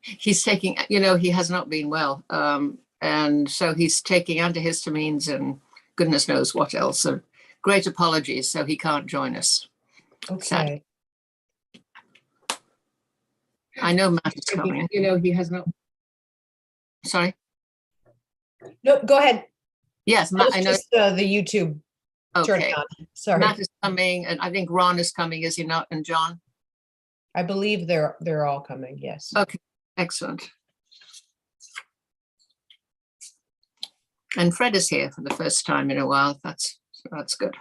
he's taking, he has not been well. And so he's taking antihistamines and goodness knows what else. So great apologies. So he can't join us. Okay. Sad. I know Matt is coming. He has not. Sorry. No, go ahead. Yes, That was I know. just the YouTube turning Okay. on. Sorry. Matt is coming, and I think Ron is coming, is he not? And John? I believe they're all coming, yes. Okay, excellent. And Fred is here for the first time in a while. That's good.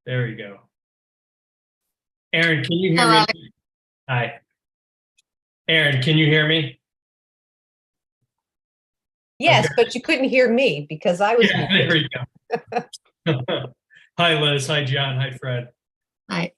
There we go. Aaron, can you hear Hello. me? Hi. Aaron, can you hear me? Yes, Okay. but you couldn't hear me because I was. Yeah, there we go. Hi, Liz. Hi, John. Hi, Fred. Hi.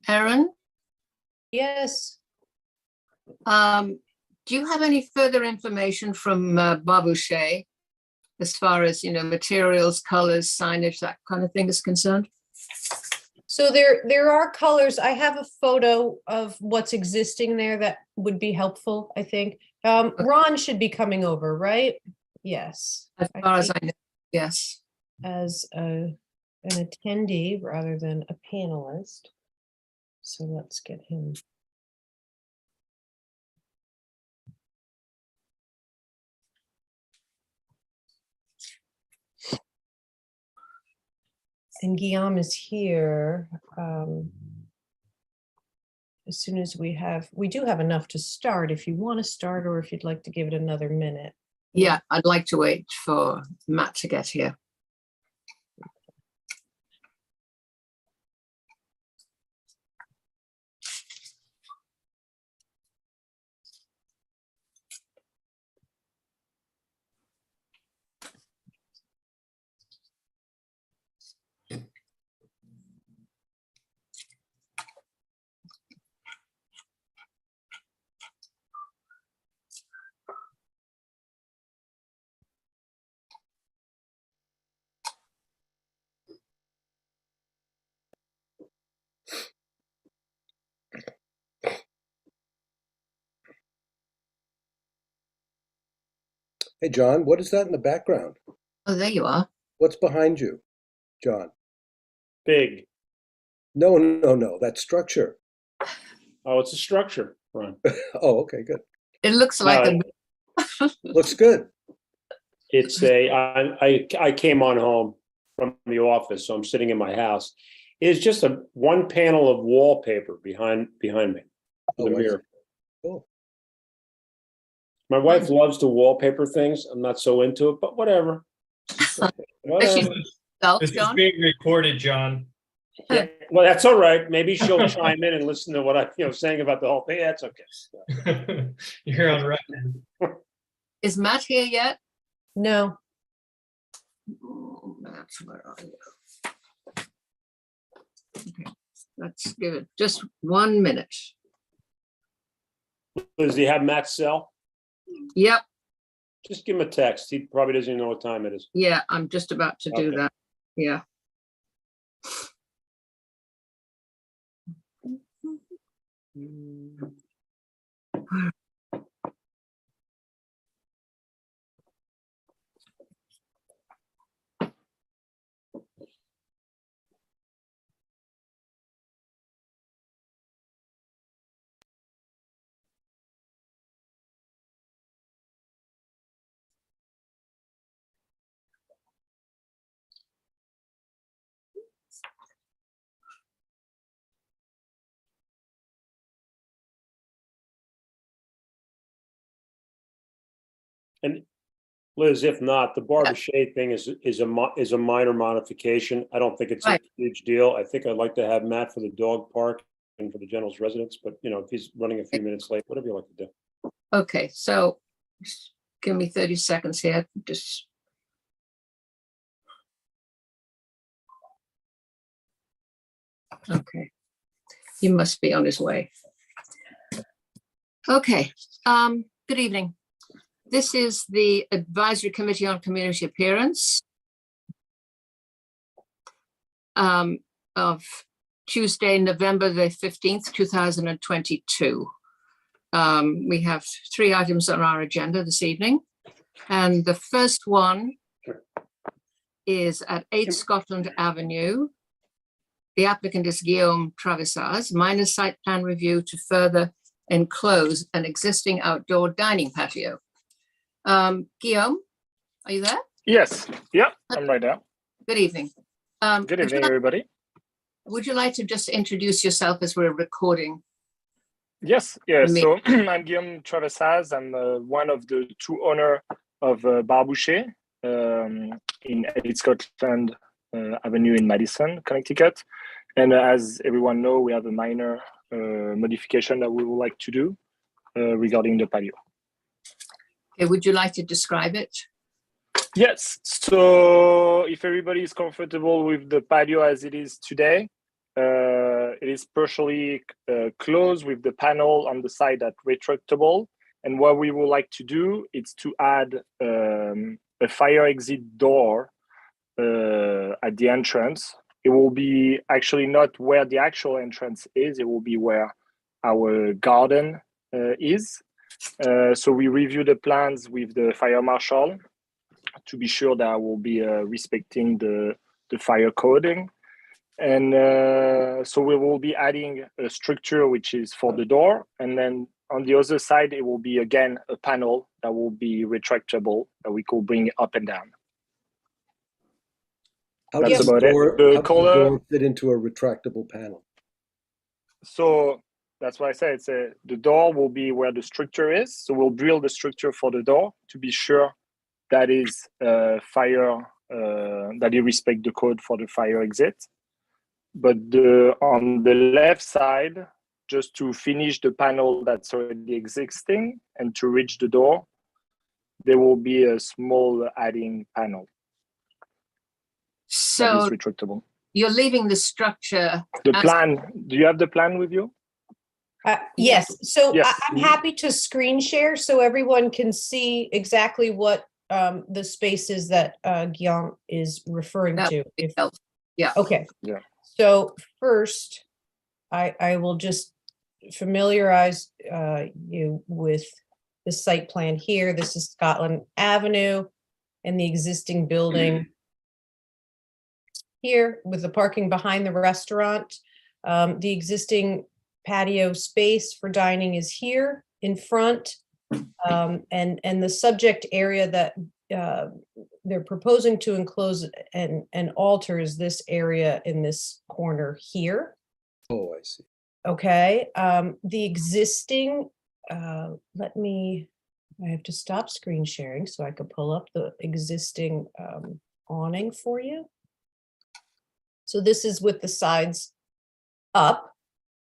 Aaron, Yes. do you have any further information from Babouche as far as, materials, colors, signage, that kind of thing is concerned? So there are colors. I have a photo of what's existing there that would be helpful, I think. Ron should be coming over, right? Yes. As I far as think I know, yes. as an attendee rather than a panelist. So let's get him. And Guillaume is here. As soon as we do have enough to start if you want to start or if you'd like to give it another minute. Yeah, I'd like to wait for Matt to get here. Hey, John, what is that in the background? Oh, there you are. What's behind you, John? Big. No, no, no, that structure. Oh, it's a structure, Ron. Oh, okay, good. It looks like No, a, Looks good. It's I came on home from the office, so I'm sitting in my house. It's just one panel of wallpaper behind me, Oh, the I see. mirror. Cool. My wife loves to wallpaper things. I'm not so into it, but whatever. Whatever. self, This is John. being recorded, John. Yeah, well, that's all right. Maybe she'll chime in and listen to what I'm saying about the whole thing. That's okay. You're on record. Is Matt here yet? No, Oh, Matt, where are you? Okay, let's give it just 1 minute. Does he have Matt's cell? Yep, Just give him a text. He probably doesn't even know what time it is. yeah, I'm just about to do Okay. that. Yeah. And Liz, if not, the barber shade thing is a minor modification. I don't think it's a Right. huge deal. I think I'd like to have Matt for the dog park and for the general's residence, but if he's running a few minutes late, whatever you like to do. Okay, so just give me 30 seconds here. Just. Okay, he must be on his way. Okay, good evening. This is the Advisory Committee on Community Appearance of Tuesday, November the 15th, 2022. We have 3 items on our agenda this evening. And the first one is at 8 Scotland Avenue. The applicant is Guillaume Travessaz, minor site plan review to further enclose an existing outdoor dining patio. Guillaume, are you there? Yes, yeah, I'm right there. Good evening. Good evening, everybody. Would you like to just introduce yourself as we're recording? Yes, yeah, Me. so I'm Guillaume Travessaz. I'm one of the 2 owners of Bar Boucher in 8 Scotland Avenue in Madison, Connecticut. And as everyone knows, we have a minor modification that we would like to do regarding the patio. Okay, would you like to describe it? Yes, so if everybody is comfortable with the patio as it is today, it is partially closed with the panel on the side that retractable. And what we would like to do is to add a fire exit door at the entrance. It will be actually not where the actual entrance is, it will be where our garden is. So we review the plans with the fire marshal to be sure that we'll be respecting the fire coding. And so we will be adding a structure which is for the door. And then on the other side, it will be again a panel that will be retractable that we could bring up and down. How That's does about the it. door, The how does the color- door fit into a retractable panel? So that's why I say the door will be where the structure is. So we'll drill the structure for the door to be sure that is fire, that you respect the code for the fire exit. But on the left side, just to finish the panel that's already existing and to reach the door, there will be a small adding panel that So is retractable. you're leaving the structure. The as- plan, do you have the plan with you? yes, so Yes. I'm happy to screen share so everyone can see exactly what the spaces that Guillaume is referring That to. would be If- helpful. Yeah. Okay. Yeah. So first, I will just familiarize you with this site plan here. This is Scotland Avenue and the existing building here with the parking behind the restaurant. The existing patio space for dining is here in front. And the subject area that they're proposing to enclose and alter is this area in this corner here. Oh, I see. Okay, the existing, I have to stop screen sharing so I could pull up the existing awning for you. So this is with the sides up,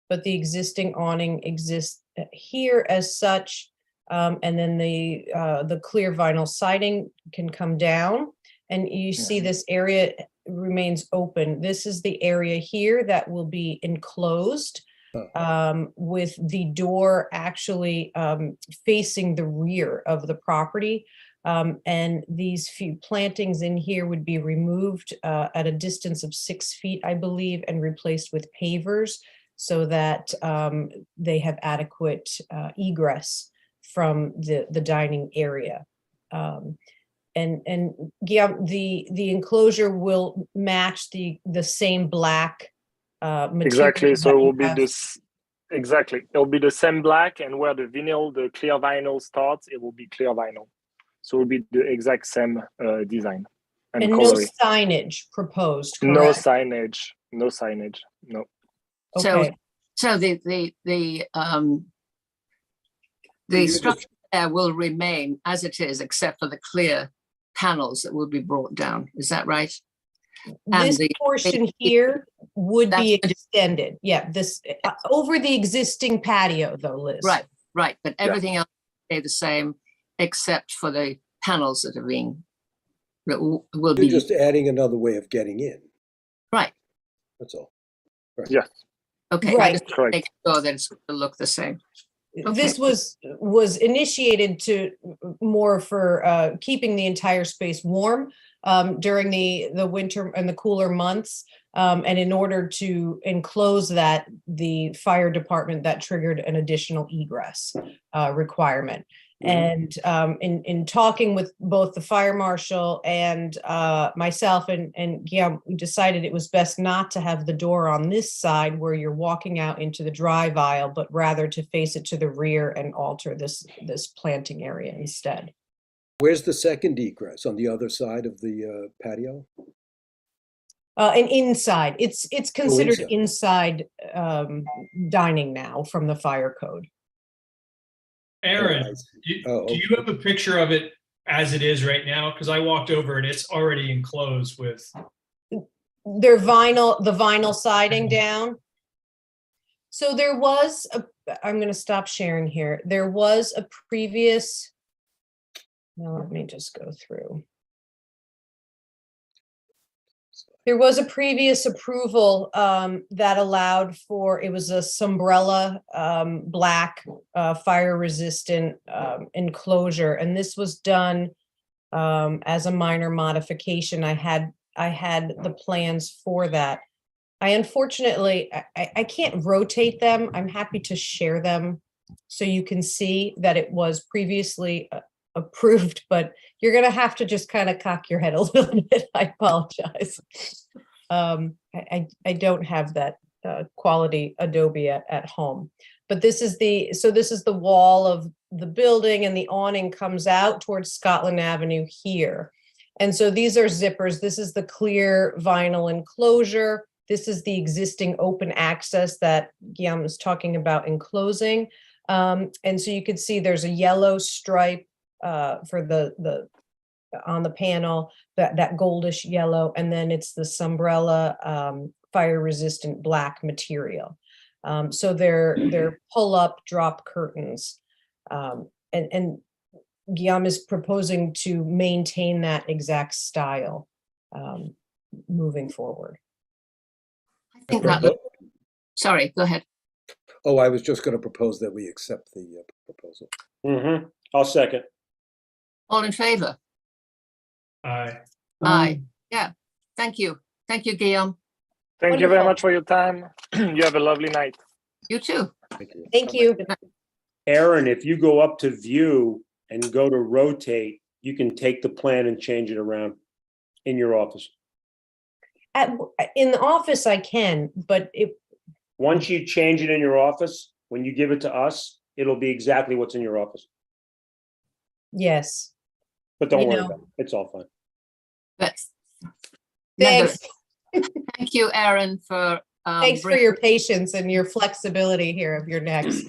but the existing awning exists here as such. And then the clear vinyl siding can come down, and you see this area remains open. This is the area here that will be enclosed with the door actually facing the rear of the property. And these few plantings in here would be removed at a distance of 6 feet, I believe, and replaced with pavers so that they have adequate egress from the dining area. And Guillaume, the enclosure will match the same black material. Exactly. So that it you will be have. this. Exactly. It'll be the same black, and where the vinyl, the clear vinyl starts, it will be clear vinyl. So it will be the exact same design and And no coloring. signage proposed, No correct? signage. No signage. No. Okay, So the structure there will remain as it is, except for the clear panels that will be brought down. Is that right? And this the- portion here would be That's- extended. Yeah, this over the existing patio though, Liz. Right, right. But everything else will stay the same, except for the panels that are being, that will You're be, just adding another way of getting in. right. That's all. Yes. Okay, I Right. just Correct. make sure that it's going to look the same. This was initiated to more for keeping the entire space warm during the winter and the cooler months. And in order to enclose that, the fire department that triggered an additional egress requirement. And in talking with both the fire marshal and myself and Guillaume, we decided it was best not to have the door on this side where you're walking out into the drive aisle, but rather to face it to the rear and alter this planting area instead. Where's the second egress? On the other side of the patio? And inside, it's considered inside. inside dining now from the fire code. Aaron, Oh, I see. do Oh, do you have a picture of it as it is right now? Because I walked over and it's already enclosed with. The vinyl siding down. So there was I'm going to stop sharing here. There was a previous, now let me just go through. There was a previous approval that allowed for, it was a Sombrella black fire resistant enclosure. And this was done as a minor modification. I had the plans for that. I unfortunately, I can't rotate them. I'm happy to share them so you can see that it was previously approved, but you're going to have to just kind of cock your head a little bit. I apologize. I don't have that quality Adobe at home, but this is the wall of the building, and the awning comes out towards Scotland Avenue here. And so these are zippers. This is the clear vinyl enclosure. This is the existing open access that Guillaume was talking about enclosing. And so you can see there's a yellow stripe for the on the panel, that goldish yellow, and then it's the Sombrella fire resistant black material. So they're pull up drop curtains, and Guillaume is proposing to maintain that exact style moving forward. I think that, sorry, go ahead. Oh, I was just going to propose that we accept the proposal. I'll second. All in favor? Aye. Aye. Yeah. Thank you. Thank you, Guillaume. Thank you very Wonderful. much for your time. You have a lovely night. You too. Thank you. Thank you. Good night. Aaron, if you go up to view and go to rotate, you can take the plan and change it around in your office. In the office, I can, but Once you change it in your office, when you give it to us, it'll be exactly what's in your office. yes. But don't You worry know. about it. It's all fine. That's. Thanks. Thank you, Aaron, for. Thanks for your patience and your flexibility here of your necks.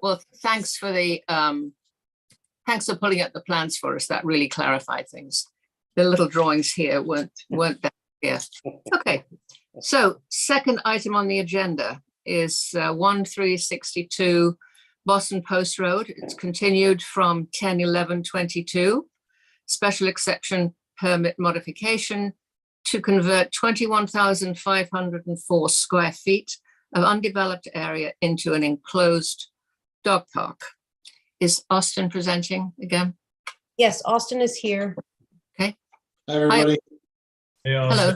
Well, thanks for thanks for pulling up the plans for us. That really clarified things. The little drawings here weren't that clear. Okay, so second item on the agenda is 1362 Boston Post Road. It's continued from 10/11/22. Special exception permit modification to convert 21,504 square feet of undeveloped area into an enclosed dog park. Is Austin presenting again? Yes, Austin is here. Hi, everybody. Hello.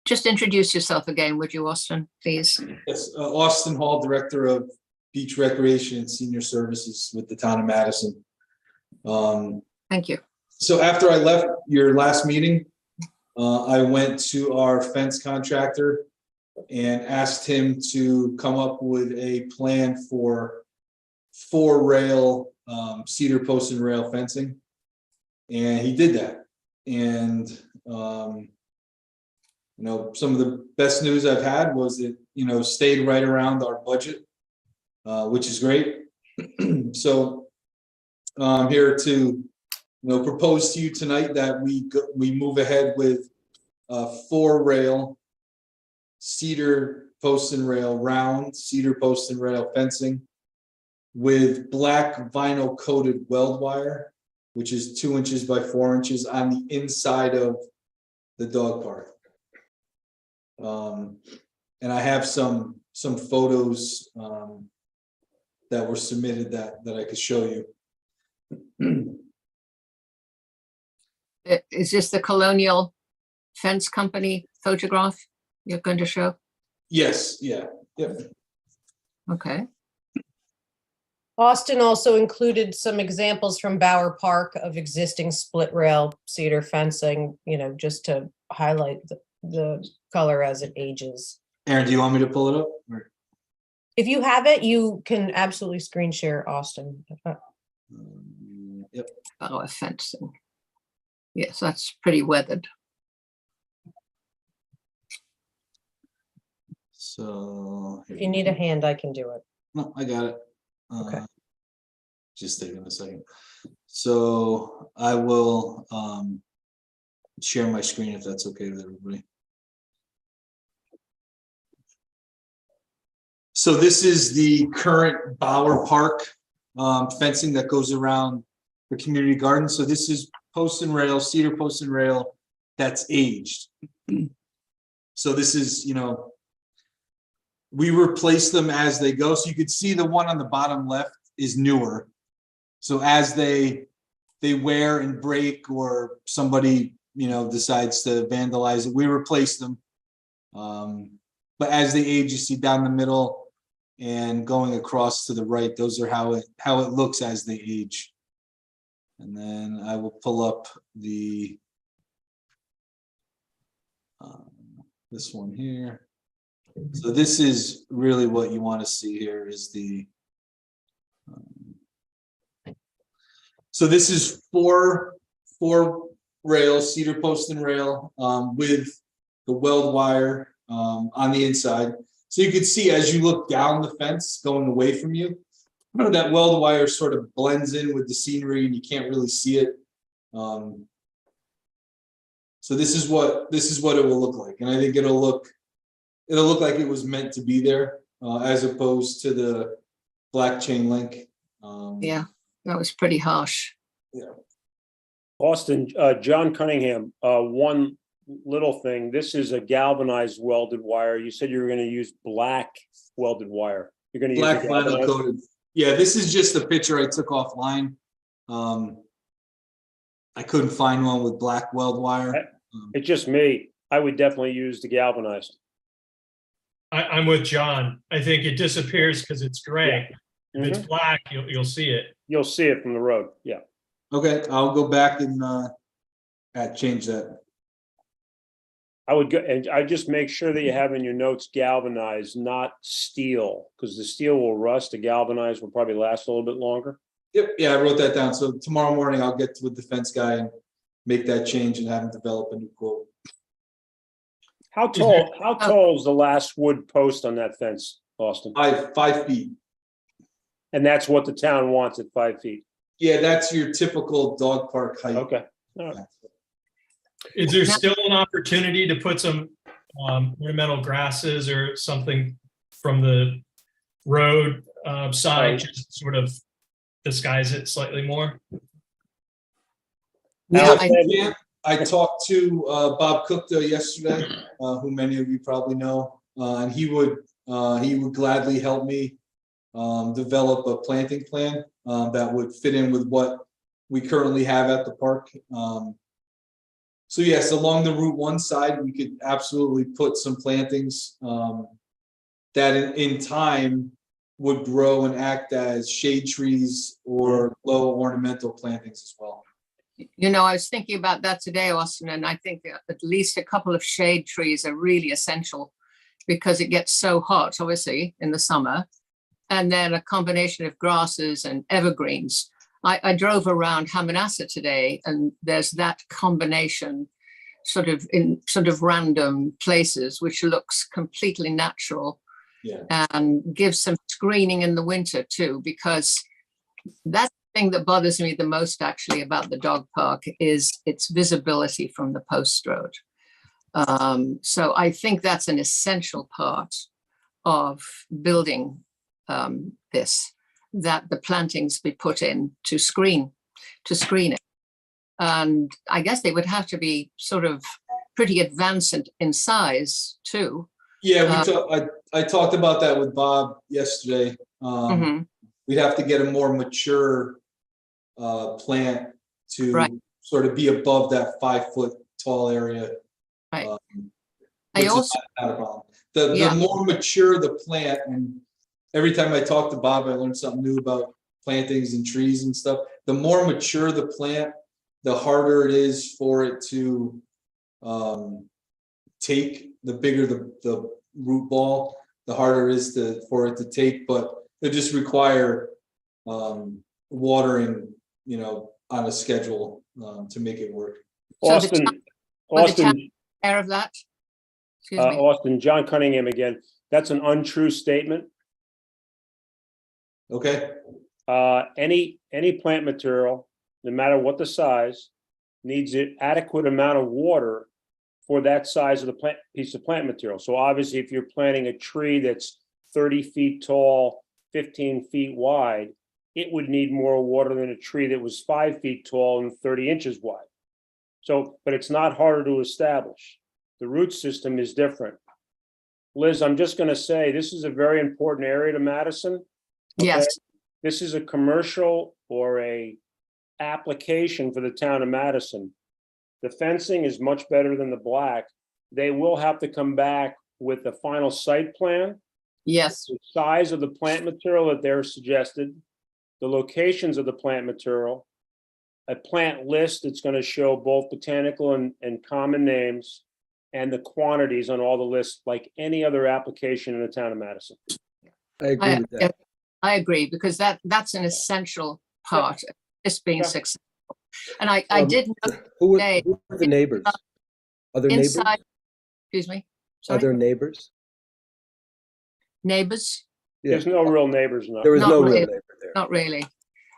Just introduce yourself again, would you, Austin, please? Yes, Austin Hall, Director of Beach Recreation and Senior Services with the town of Madison. Thank you. So after I left your last meeting, I went to our fence contractor and asked him to come up with a plan for 4-rail cedar post and rail fencing. And he did that. And, some of the best news I've had was it, stayed right around our budget, which is great. So I'm here to, propose to you tonight that we move ahead with 4-rail cedar post and rail round cedar post and rail fencing with black vinyl coated weld wire, which is 2 inches by 4 inches on the inside of the dog park. And I have some photos that were submitted that I could show you. Is this the Colonial Fence Company photograph you're going to show? Yes, yeah, yep. Okay. Austin also included some examples from Bower Park of existing split rail cedar fencing, just to highlight the color as it ages. Aaron, do you want me to pull it up? Or- If you have it, you can absolutely screen share, Austin. Yep. Oh, fencing. Yes, that's pretty weathered. So. If you need a hand, I can do it. No, I got it. Okay. Just taking a second. So I will share my screen if that's okay with everybody. So this is the current Bower Park fencing that goes around the community garden. So this is post and rail, cedar post and rail that's aged. So this is, we replace them as they go. So you could see the one on the bottom left is newer. So as they wear and break, or somebody, decides to vandalize it, we replace them. But as they age, you see down the middle and going across to the right, those are how it looks as they age. And then I will pull up the this one here. So this is really what you want to see here is the so this is four rail cedar post and rail with the weld wire on the inside. So you can see as you look down the fence going away from you, that weld wire sort of blends in with the scenery and you can't really see it. So this is what it will look like, and I think it'll look like it was meant to be there, as opposed to the black chain link. Yeah, that was pretty harsh. Yeah. Austin, John Cunningham, one little thing. This is a galvanized welded wire. You said you were going to use black welded wire. You're going to use Black the vinyl galvanized? coated. Yeah, this is just a picture I took offline. I couldn't find one with black weld wire. It's just me. I would definitely use the galvanized. I'm with John. I think it disappears because it's gray. If it's black, you'll see it. You'll see it from the road, yeah. Okay, I'll go back and change that. I would go, and I just make sure that you have in your notes galvanized, not steel, because the steel will rust, the galvanized will probably last a little bit longer. Yep, yeah, I wrote that down. So tomorrow morning I'll get with the fence guy and make that change and have him develop a new quote. How tall is the last wood post on that fence, Austin? 5 feet. And that's what the town wants at 5 feet. Yeah, that's your typical dog park height. Okay. All right. Is there still an opportunity to put some ornamental grasses or something from the road side, just sort of disguise it slightly more? Yeah, I talked to Bob Cookta yesterday, who many of you probably know, and he would gladly help me develop a planting plan that would fit in with what we currently have at the park. So yes, along the Route 1 side, we could absolutely put some plantings that in time would grow and act as shade trees or low ornamental plantings as well. You know, I was thinking about that today, Austin, and I think at least a couple of shade trees are really essential because it gets so hot, obviously, in the summer. And then a combination of grasses and evergreens. I drove around Hammonasset today, and there's that combination sort of in sort of random places, which looks completely natural. Yeah. And gives some screening in the winter too, because that's the thing that bothers me the most actually about the dog park is its visibility from the post road. So I think that's an essential part of building this, that the plantings be put in to screen it. And I guess they would have to be sort of pretty advanced in size too. Yeah, I talked about that with Bob yesterday. Mhm. We'd have to get a more mature plant to Right. sort of be above that 5 foot tall area. Right. which I is also, not a problem. The Yeah. more mature the plant, and every time I talk to Bob, I learn something new about plantings and trees and stuff. The more mature the plant, the harder it is for it to take. The bigger the root ball, the harder it is for it to take. But they just require watering, on a schedule to make it work. So the Austin, town- but the town- Austin, care of that. Excuse me. Austin, John Cunningham again. That's an untrue statement. Okay. Any plant material, no matter what the size, needs an adequate amount of water for that size of the piece of plant material. So obviously, if you're planting a tree that's 30 feet tall, 15 feet wide, it would need more water than a tree that was 5 feet tall and 30 inches wide. So, but it's not harder to establish. The root system is different. Liz, I'm just going to say, this is a very important area to Madison. Okay? Yes, This is a commercial or a application for the town of Madison. The fencing is much better than the black. They will have to come back with the final site plan, yes, the size of the plant material that they're suggested, the locations of the plant material, a plant list that's going to show both botanical and common names, and the quantities on all the lists like any other application in the town of Madison. I agree with that. I agree, because that's an essential part of this being Yeah. successful. And I did know Who today, are the neighbors? Are there neighbors? inside, excuse me, Are there sorry, neighbors? neighbors, Yeah, There's no real neighbors now. there is Not no really. real neighbor there. not really.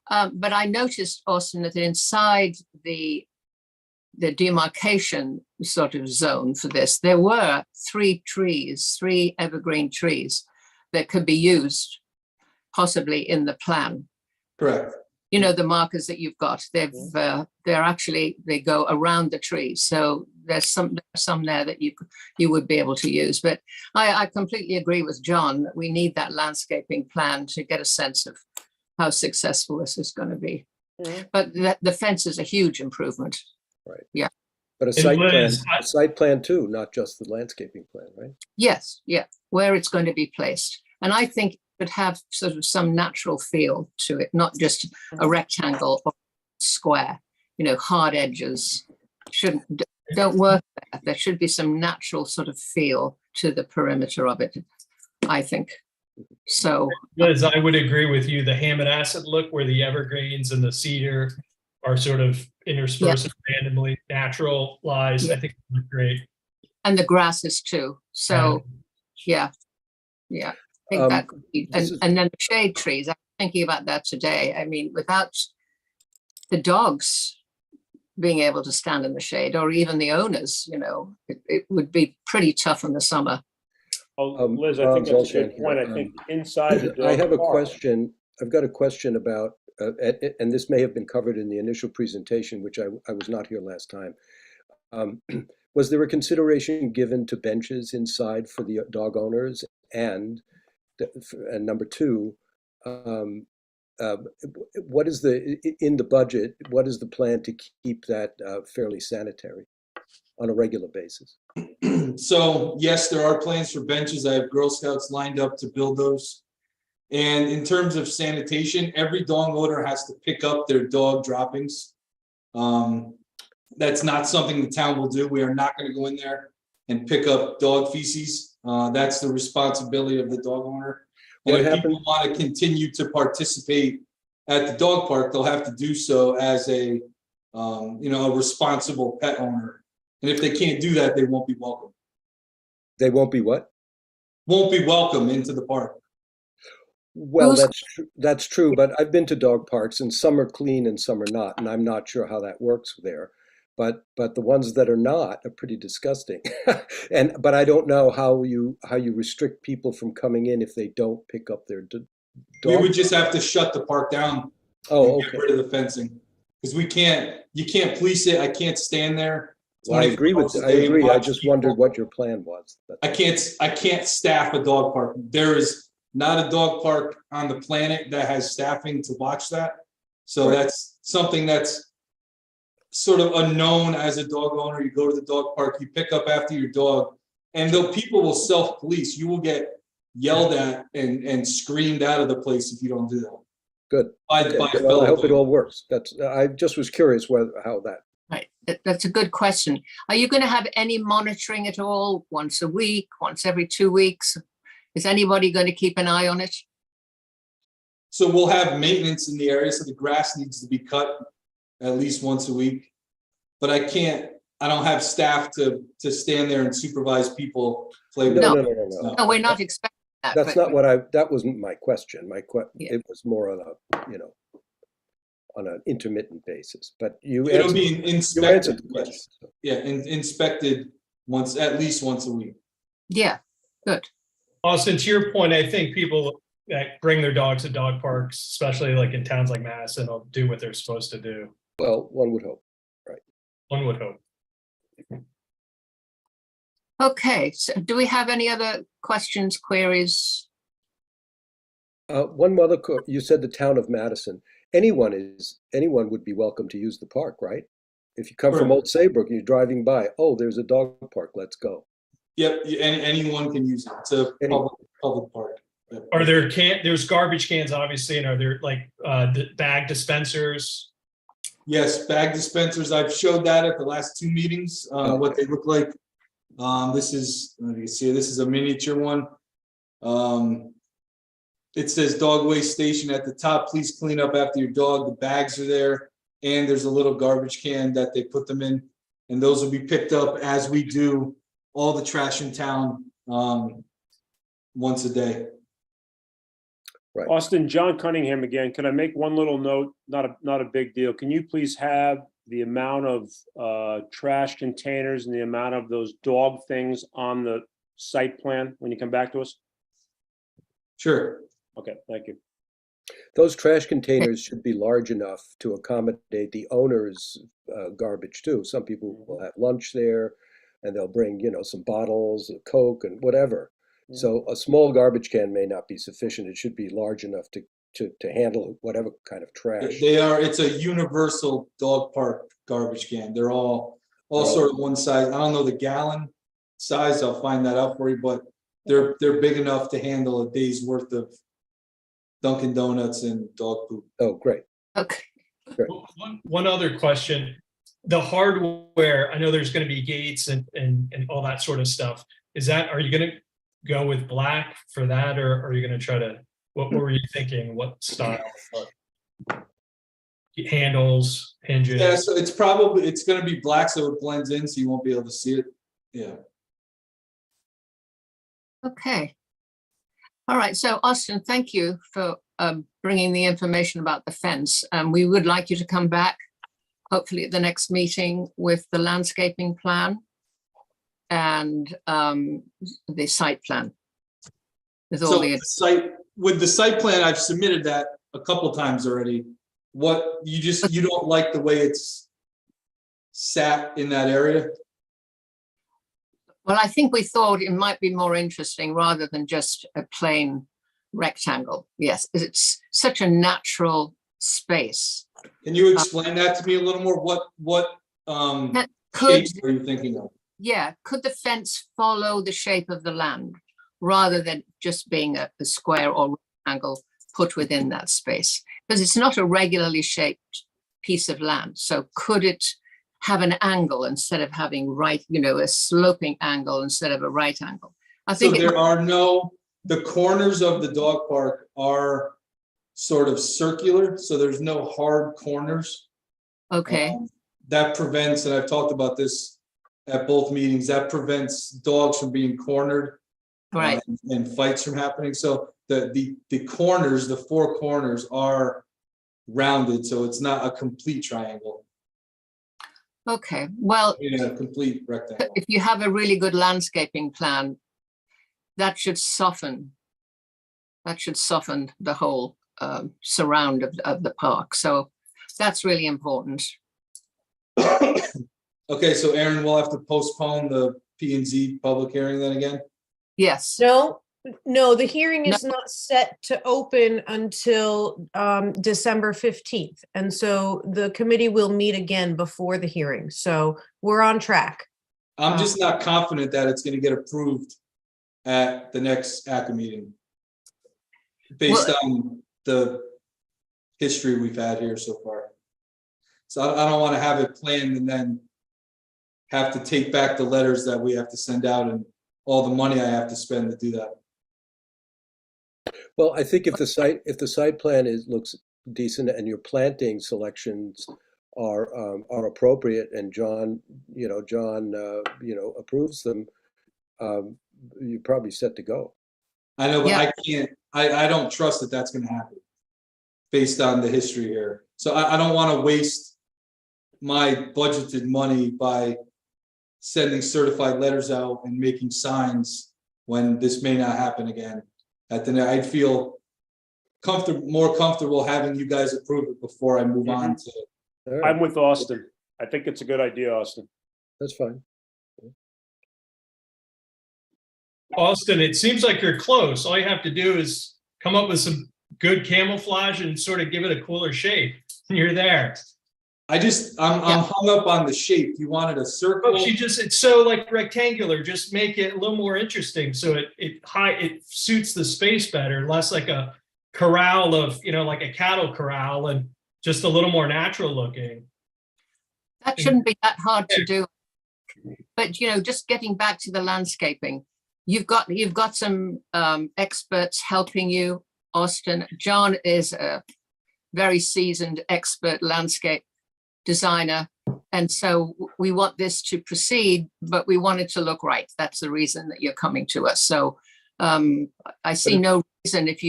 But I noticed, Austin, that inside the demarcation sort of zone for this, there were three evergreen trees that could be used possibly in the plan. Correct. You know, the markers that you've got, they go around the tree. So there's some there that you would be able to use. But I completely agree with John that we need that landscaping plan to get a sense of how successful this is going to be. Mhm. But the fence is a huge improvement. But Liz, a site plan too, not just the landscaping plan, right? Yes, yeah, where it's going to be placed. And I think should have sort of some natural feel to it, not just a rectangle or square. You know, hard edges don't work there. There should be some natural sort of feel to the perimeter of it, I think. So, Liz, I would agree with you. The Hammonasset look where the evergreens and the cedar are sort of interspersed randomly, natural lies, I think it would look great. and the grasses too. So, yeah. I think that could be, this is- and then the shade trees, I'm thinking about that today. I mean, without the dogs being able to stand in the shade, or even the owners, you know, it would be pretty tough in the summer. Oh, Liz, I think Ron that's a good Zolshan point. here. I think inside the dog I have a park- question. I've got a question about, and this may have been covered in the initial presentation, which I was not here last time. Was there a consideration given to benches inside for the dog owners? And number two, what is in the budget, what is the plan to keep that fairly sanitary on a regular basis? So yes, there are plans for benches. I have Girl Scouts lined up to build those. And in terms of sanitation, every dog owner has to pick up their dog droppings. That's not something the town will do. We are not going to go in there and pick up dog feces. That's the responsibility of the dog owner. And What if happened- people want to continue to participate at the dog park, they'll have to do so as a responsible pet owner. And if they can't do that, they won't be welcome. They won't be what? Won't be welcome into the park. Well, Who's- that's true, but I've been to dog parks and some are clean and some are not, and I'm not sure how that works there. But the ones that are not are pretty disgusting. But I don't know how you restrict people from coming in if they don't pick up their dog. We would just have to shut the park down Oh, and get okay. rid of the fencing. Because you can't police it. I can't stand there. Well, I agree 24 with, hours a I day and agree. I watch just people. wondered what your plan was. But- I can't staff a dog park. There is not a dog park on the planet that has staffing to watch that. So Right. that's something that's sort of unknown as a dog owner. You go to the dog park, you pick up after your dog, and though people will self-police, you will get yelled at and screamed out of the place if you don't do that. Good. By Okay. Well, fellow I hope it dog- all works. I just was curious how that. Right, that's a good question. Are you going to have any monitoring at all? Once a week, once every 2 weeks? Is anybody going to keep an eye on it? So we'll have maintenance in the area, so the grass needs to be cut at least once a week. But I don't have staff to stand there and supervise people play with. No, No. no. No, we're not expecting that. That's but- not that wasn't my question. Yeah. It was more on on an intermittent basis, but you It'll answered, be you inspected, answered the question. yes. Yeah, inspected at least once a week. Yeah, good. Austin, to your point, I think people that bring their dogs to dog parks, especially like in towns like Madison, will do what they're supposed to do. Well, one would hope. One would hope. Okay, so do we have any other questions, queries? One other, you said the town of Madison. Anyone would be welcome to use the park, right? If you come from Correct. Old Saybrook and you're driving by, oh, there's a dog park, let's go. Yep, anyone can use it. It's a public park. Are there there's garbage cans, obviously, and are there like bag dispensers? Yes, bag dispensers. I've showed that at the last two meetings, what they look like. This is, let me see, this is a miniature one. It says dog waste station at the top. Please clean up after your dog. The bags are there. And there's a little garbage can that they put them in. And those will be picked up as we do all the trash in town once a day. Austin, John Cunningham again. Can I make one little note? Not a big deal. Can you please have the amount of trash containers and the amount of those dog things on the site plan when you come back to us? Sure. Okay, thank you. Those trash containers should be large enough to accommodate the owner's garbage too. Some people will have lunch there and they'll bring, some bottles of Coke and whatever. Yeah. So a small garbage can may not be sufficient. It should be large enough to handle whatever kind of trash. It's a universal dog park garbage can. They're all sort of one size. I don't know the gallon size. I'll find that out for you, but they're big enough to handle a day's worth of Dunkin' Donuts and dog poop. Oh, great. Okay. One other question. The hardware, I know there's going to be gates and all that sort of stuff. Are you going to go with black for that, or are you going to try to, what were you thinking? What style? What handles, hinges? Yeah, so it's gonna be black, so it blends in, so you won't be able to see it. Yeah. Okay. All right. So Austin, thank you for bringing the information about the fence. We would like you to come back, hopefully at the next meeting, with the landscaping plan and the site plan. With all So the, with the site plan, I've submitted that a couple times already. What, you don't like the way it's sat in that area? well, I think we thought it might be more interesting rather than just a plain rectangle. Yes, it's such a natural space. Can you explain that to me a little more? What Could, shapes are you thinking of? yeah, could the fence follow the shape of the land rather than just being a square or rectangle put within that space? Because it's not a regularly shaped piece of land. So could it have an angle instead of having a sloping angle instead of a right angle? I So think the corners of the dog park are sort of circular, so there's no hard corners. okay, That prevents, and I've talked about this at both meetings, that prevents dogs from being cornered. right. And fights from happening. So the corners, the four corners are rounded, so it's not a complete triangle, Okay, well, a complete rectangle. if you have a really good landscaping plan, that should soften the whole surround of the park. So that's really important. Okay, so Aaron, we'll have to postpone the P and Z public hearing then again? Yes, No, the hearing is not set to open until December 15th. And so the committee will meet again before the hearing. So we're on track. I'm just not confident that it's gonna get approved at the next ACA meeting. Based on the history we've had here so far. So I don't wanna have it planned and then have to take back the letters that we have to send out and all the money I have to spend to do that. Well, I think if the site plan looks decent and your planting selections are appropriate and John approves them, you're probably set to go. I know, but Yeah. I can't, I don't trust that that's gonna happen. Based on the history here. So I don't wanna waste my budgeted money by sending certified letters out and making signs when this may not happen again. I'd feel more comfortable having you guys approve it before I move on to. All right, I'm with Austin. I think it's a good idea, Austin. that's fine. Austin, it seems like you're close. All you have to do is come up with some good camouflage and sort of give it a cooler shape. You're there. I'm hung up on the shape. You wanted a circle. Oh, it's so like rectangular. Just make it a little more interesting so it suits the space better, less like a corral of, like a cattle corral, and just a little more natural looking. that shouldn't be that hard to do. But, just getting back to the landscaping, you've got some experts helping you, Austin. John is a very seasoned expert landscape designer. And so we want this to proceed, but we want it to look right. That's the reason that you're coming to us. So I see no reason if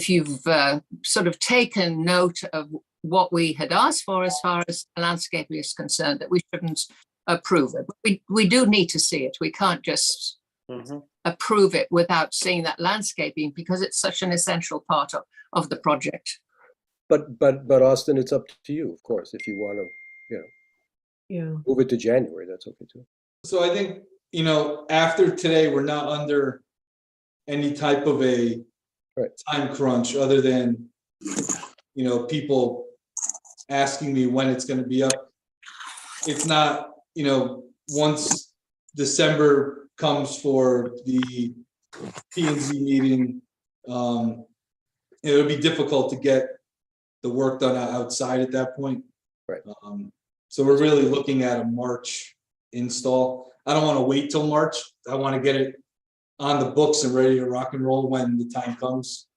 you've sort of taken note of what we had asked for as far as landscaping is concerned, that we shouldn't approve it. We do need to see it. We can't just approve it without seeing that landscaping, because it's such an essential part of the project. But Austin, it's up to you, of course. If you want to, Yeah. move it to January, that's okay too. So I think, after today, we're not under any type of a Right. time crunch other than, people asking me when it's gonna be up. It's not, once December comes for the P and Z meeting, it would be difficult to get the work done outside at that point. Right. So we're really looking at a March install. I don't want to wait till March. I want to get it on the books and ready to rock and roll when the time comes.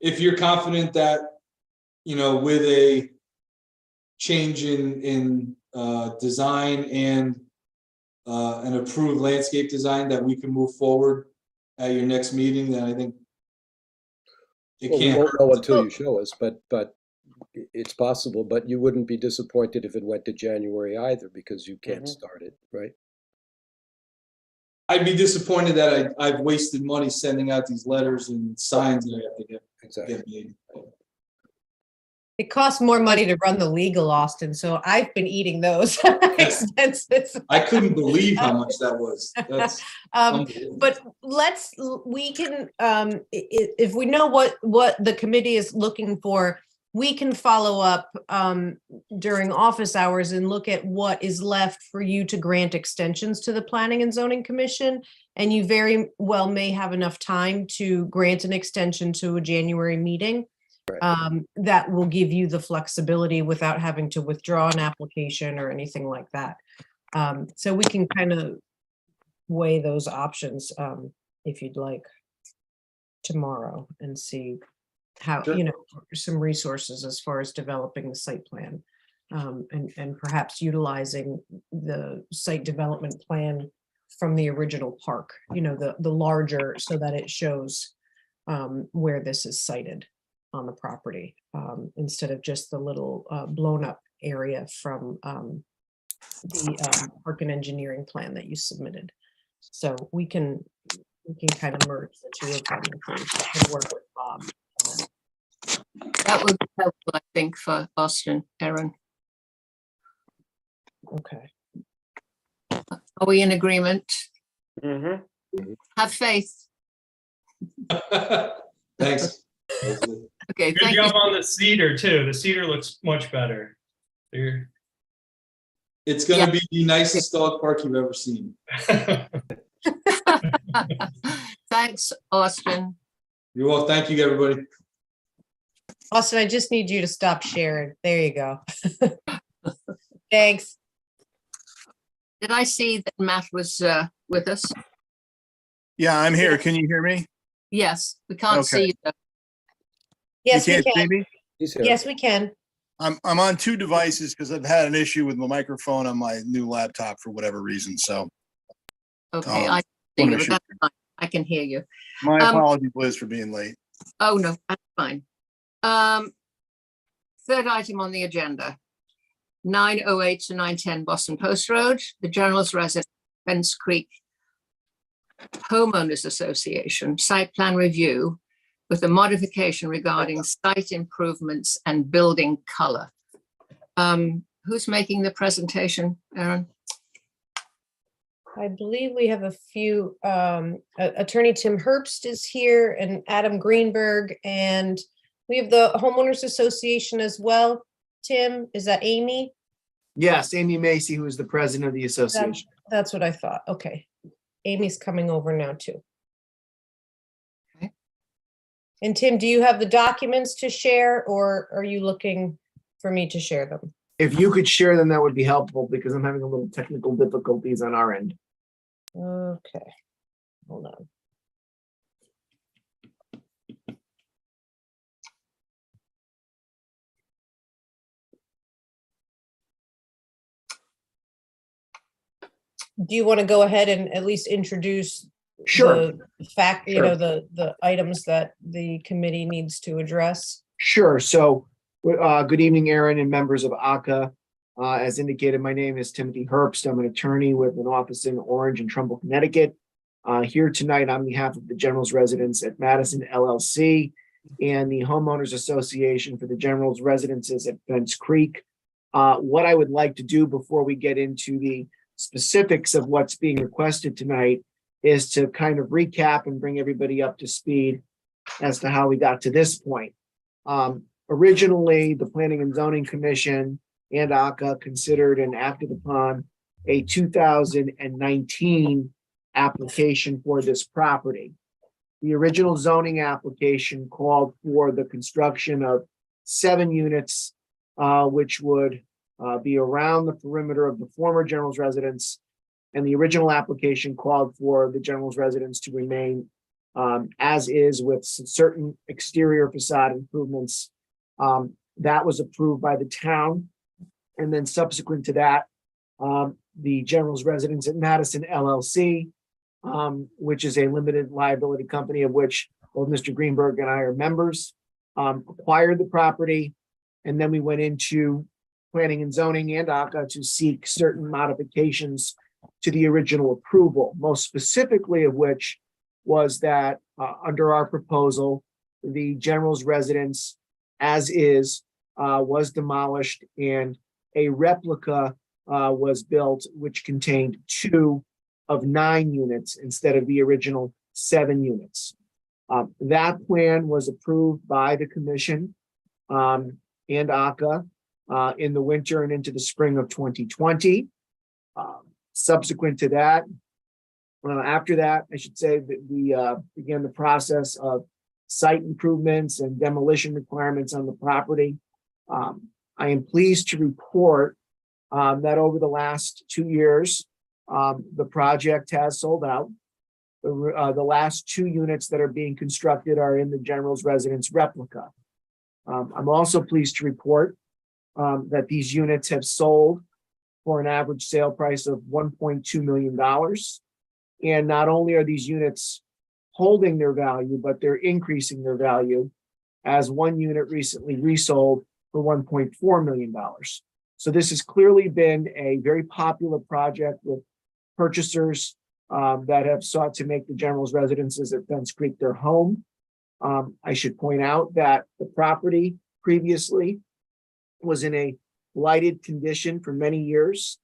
If you're confident that, you know, with a change in design and an approved landscape design that we can move forward at your next meeting, then I think it Well, we can't won't hurt. know until you show us, but it's possible, but you wouldn't be disappointed if it went to January either, because you can't start it, right? I'd be disappointed that I've wasted money sending out these letters and signs that I have to Exactly. get made. It costs more money to run the legal, Austin, so I've been eating those expenses. I couldn't believe how much that was. That's unbelievable. But we can, if we know what the committee is looking for, we can follow up during office hours and look at what is left for you to grant extensions to the Planning and Zoning Commission. And you very well may have enough time to grant an extension to a January meeting. That will give you the flexibility without having to withdraw an application or anything like that. So we can kind of weigh those options if you'd like tomorrow and see how, Sure. you know, some resources as far as developing the site plan and perhaps utilizing the site development plan from the original park, you know, the larger, so that it shows where this is sited on the property instead of just the little blown up area from the park and engineering plan that you submitted. So we can kind of merge the two of them and work with Bob. That would be helpful, I think, for Austin, Erin. Okay. Are we in agreement? Mhm. Have faith. Thanks. Okay, Good thank you. job on the cedar too. The cedar looks much better. There. It's gonna be the nicest dog park you've ever seen. Thanks, Austin. You're well. Thank you, everybody. Austin, I just need you to stop sharing. There you go. Thanks. Did I see that Matt was with us? Yeah, I'm here. Can you hear me? Yes, we can't see you. though. Yes, You we can't see can. me? He's here. Yes, we can. I'm on two devices because I've had an issue with my microphone on my new laptop for whatever reason. So Okay, Um, I see wanna you, make but sure- that's fine. I can hear you. my Um, apologies, Liz, for being late. Oh, no, that's fine. Third item on the agenda, 908 to 910 Boston Post Road, the General's Residence, Fence Creek Homeowners Association site plan review with a modification regarding site improvements and building color. Who's making the presentation, Erin? I believe we have a few, Attorney Tim Herbst is here and Adam Greenberg, and we have the homeowners association as well. Tim, is that Amy? Yes, Amy Macy, who is the president of the association. That's what I thought. Okay. Amy's coming over now too. Okay. And Tim, do you have the documents to share or are you looking for me to share them? If you could share them, that would be helpful because I'm having a little technical difficulties on our end. Okay, hold on. Do you want to go ahead and at least introduce Sure, the fact, you Sure. know, the items that the committee needs to address? sure. So, good evening, Aaron and members of ACA. As indicated, my name is Timothy Herbst. I'm an attorney with an office in Orange and Trumbull, Connecticut. Here tonight on behalf of the General's Residence at Madison LLC and the Homeowners Association for the General's Residences at Fence Creek. What I would like to do before we get into the specifics of what's being requested tonight is to kind of recap and bring everybody up to speed as to how we got to this point. Originally, the Planning and Zoning Commission and ACA considered and acted upon a 2019 application for this property. The original zoning application called for the construction of 7 units, which would be around the perimeter of the former general's residence. And the original application called for the general's residence to remain as is with certain exterior facade improvements. That was approved by the town. And then subsequent to that, the general's residence at Madison LLC, which is a limited liability company of which both Mr. Greenberg and I are members, acquired the property. And then we went into planning and zoning and ACA to seek certain modifications to the original approval, most specifically of which was that under our proposal, the general's residence as is was demolished and a replica was built, which contained 2 of 9 units instead of the original 7 units. That plan was approved by the commission and ACA in the winter and into the spring of 2020. Subsequent to that, after that, I should say that we began the process of site improvements and demolition requirements on the property. I am pleased to report that over the last 2 years, the project has sold out. The last 2 units that are being constructed are in the general's residence replica. I'm also pleased to report that these units have sold for an average sale price of $1.2 million. And not only are these units holding their value, but they're increasing their value, as 1 unit recently resold for $1.4 million. So this has clearly been a very popular project with purchasers that have sought to make the general's residences at Fence Creek their home. I should point out that the property previously was in a blighted condition for many years.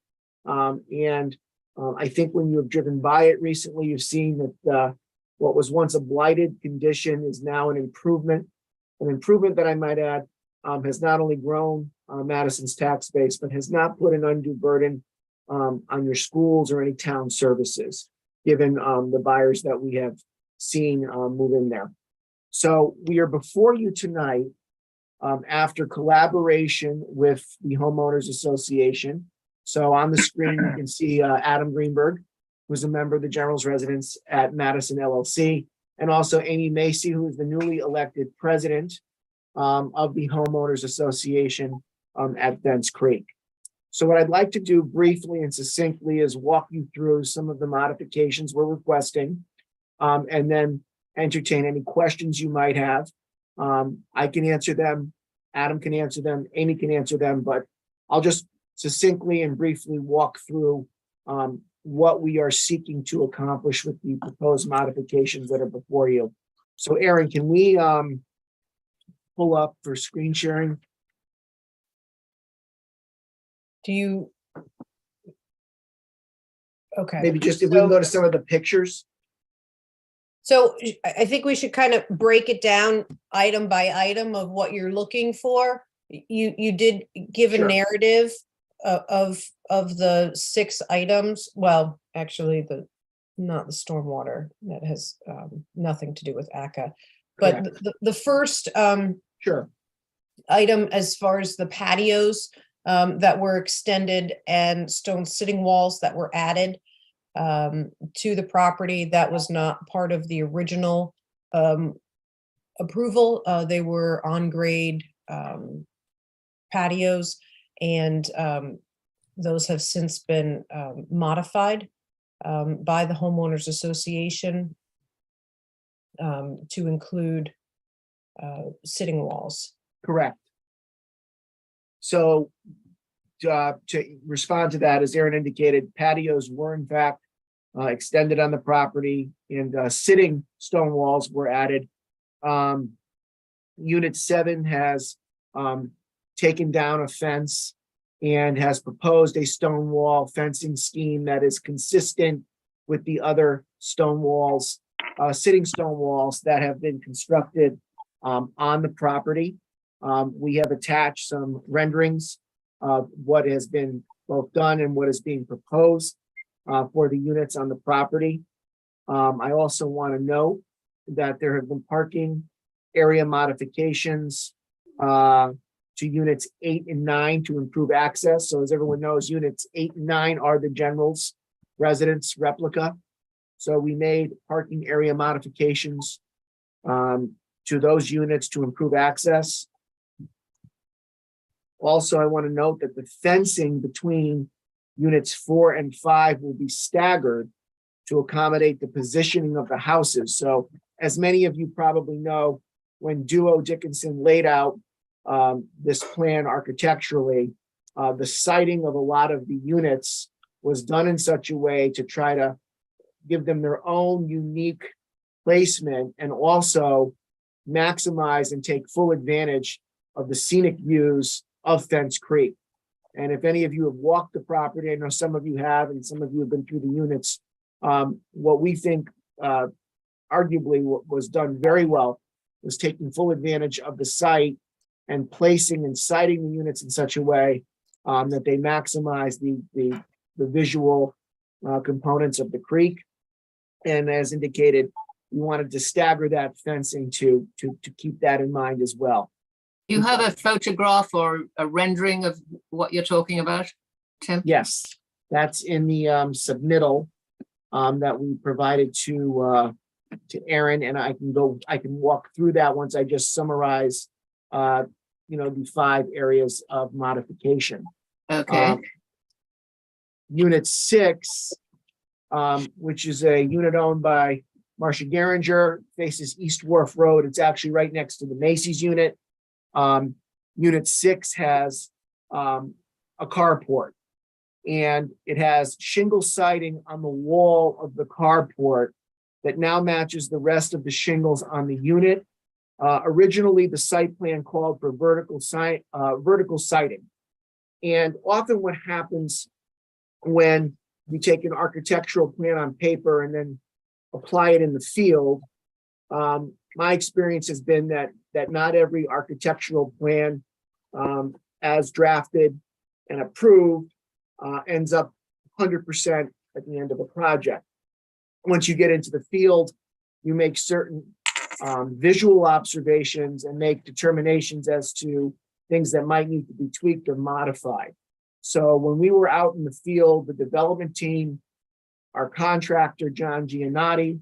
I think when you have driven by it recently, you've seen that what was once a blighted condition is now an improvement that I might add has not only grown Madison's tax base, but has not put an undue burden on your schools or any town services, given the buyers that we have seen move in there. So we are before you tonight after collaboration with the Homeowners Association. So on the screen, you can see Adam Greenberg, who's a member of the general's residence at Madison LLC, and also Amy Macy, who is the newly elected president of the Homeowners Association at Fence Creek. So what I'd like to do briefly and succinctly is walk you through some of the modifications we're requesting, and then entertain any questions you might have. I can answer them, Adam can answer them, Amy can answer them, but I'll just succinctly and briefly walk through what we are seeking to accomplish with the proposed modifications that are before you. So Aaron, can we pull up for screen sharing? Do you? Okay. Maybe just if we can go to some of the pictures. So I think we should kind of break it down item by item of what you're looking for. You did give a Sure. narrative of the 6 items. Well, actually, not the stormwater, that has nothing to do with ACA. But the first Sure. item, as far as the patios that were extended and stone sitting walls that were added to the property, that was not part of the original approval. They were on grade patios, and those have since been modified by the Homeowners Association to include sitting walls. Correct. So to respond to that, as Aaron indicated, patios were in fact extended on the property, and sitting stone walls were added. Unit 7 has taken down a fence and has proposed a stone wall fencing scheme that is consistent with the other stone walls, sitting stone walls that have been constructed on the property. We have attached some renderings of what has been both done and what is being proposed for the units on the property. I also want to note that there have been parking area modifications to units 8 and 9 to improve access. So as everyone knows, units 8 and 9 are the general's residence replica. So we made parking area modifications to those units to improve access. Also, I want to note that the fencing between units 4 and 5 will be staggered to accommodate the positioning of the houses. So as many of you probably know, when Duo Dickinson laid out this plan architecturally, the siting of a lot of the units was done in such a way to try to give them their own unique placement and also maximize and take full advantage of the scenic views of Fence Creek. And if any of you have walked the property, I know some of you have, and some of you have been through the units, what we think arguably what was done very well was taking full advantage of the site and placing and siting the units in such a way that they maximize the visual components of the creek. And as indicated, we wanted to stagger that fencing to keep that in mind as well. You have a photograph or a rendering of what you're talking about, Tim? Yes, that's in the submittal that we provided to Aaron, and I can walk through that once I just summarize the 5 areas of modification. Okay, Unit 6, which is a unit owned by Marcia Geringer, faces East Wharf Road. It's actually right next to the Macy's unit. Unit 6 has a carport, and it has shingle siding on the wall of the carport that now matches the rest of the shingles on the unit. Originally, the site plan called for vertical siding. And often what happens when you take an architectural plan on paper and then apply it in the field, my experience has been that not every architectural plan as drafted and approved ends up 100% at the end of a project. Once you get into the field, you make certain visual observations and make determinations as to things that might need to be tweaked or modified. So when we were out in the field, the development team, our contractor, John Giannotti,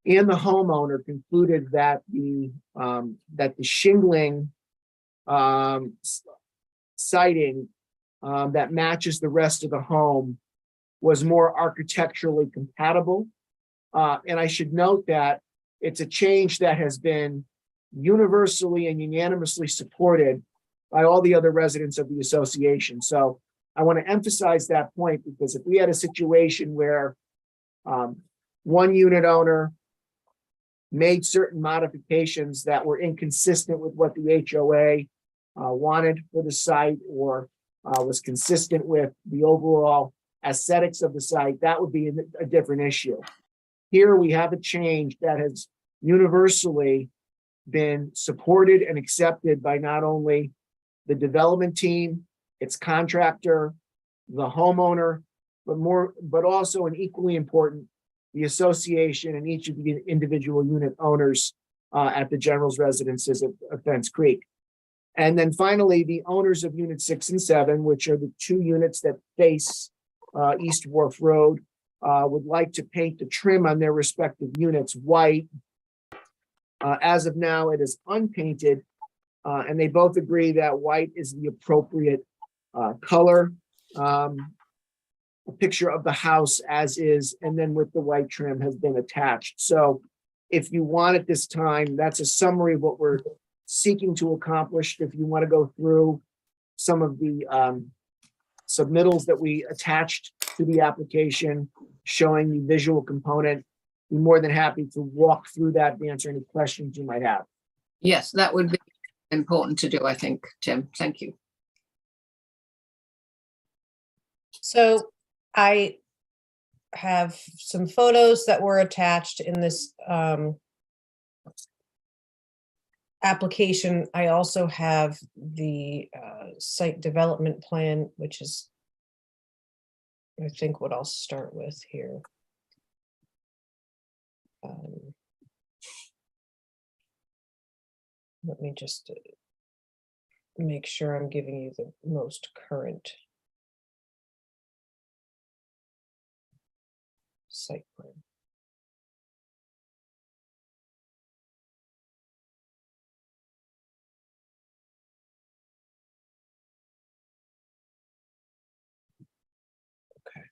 and the homeowner concluded that the shingling siding that matches the rest of the home was more architecturally compatible. And I should note that it's a change that has been universally and unanimously supported by all the other residents of the association. So I want to emphasize that point, because if we had a situation where one unit owner made certain modifications that were inconsistent with what the HOA wanted for the site, or was consistent with the overall aesthetics of the site, that would be a different issue. Here we have a change that has universally been supported and accepted by not only the development team, its contractor, the homeowner, but also, and equally important, the association and each of the individual unit owners at the general's residences of Fence Creek. And then finally, the owners of unit 6 and 7, which are the 2 units that face East Wharf Road, would like to paint the trim on their respective units white. As of now, it is unpainted, and they both agree that white is the appropriate color. A picture of the house as is, and then with the white trim has been attached. So if you want at this time, that's a summary of what we're seeking to accomplish. If you want to go through some of the submittals that we attached to the application showing the visual component, be more than happy to walk through that and answer any questions you might have. yes, that would be important to do, I think, Tim. Thank you. So I have some photos that were attached in this application. I also have the site development plan, which is, I think, what I'll start with here. let me just make sure I'm giving you the most current site plan. Okay.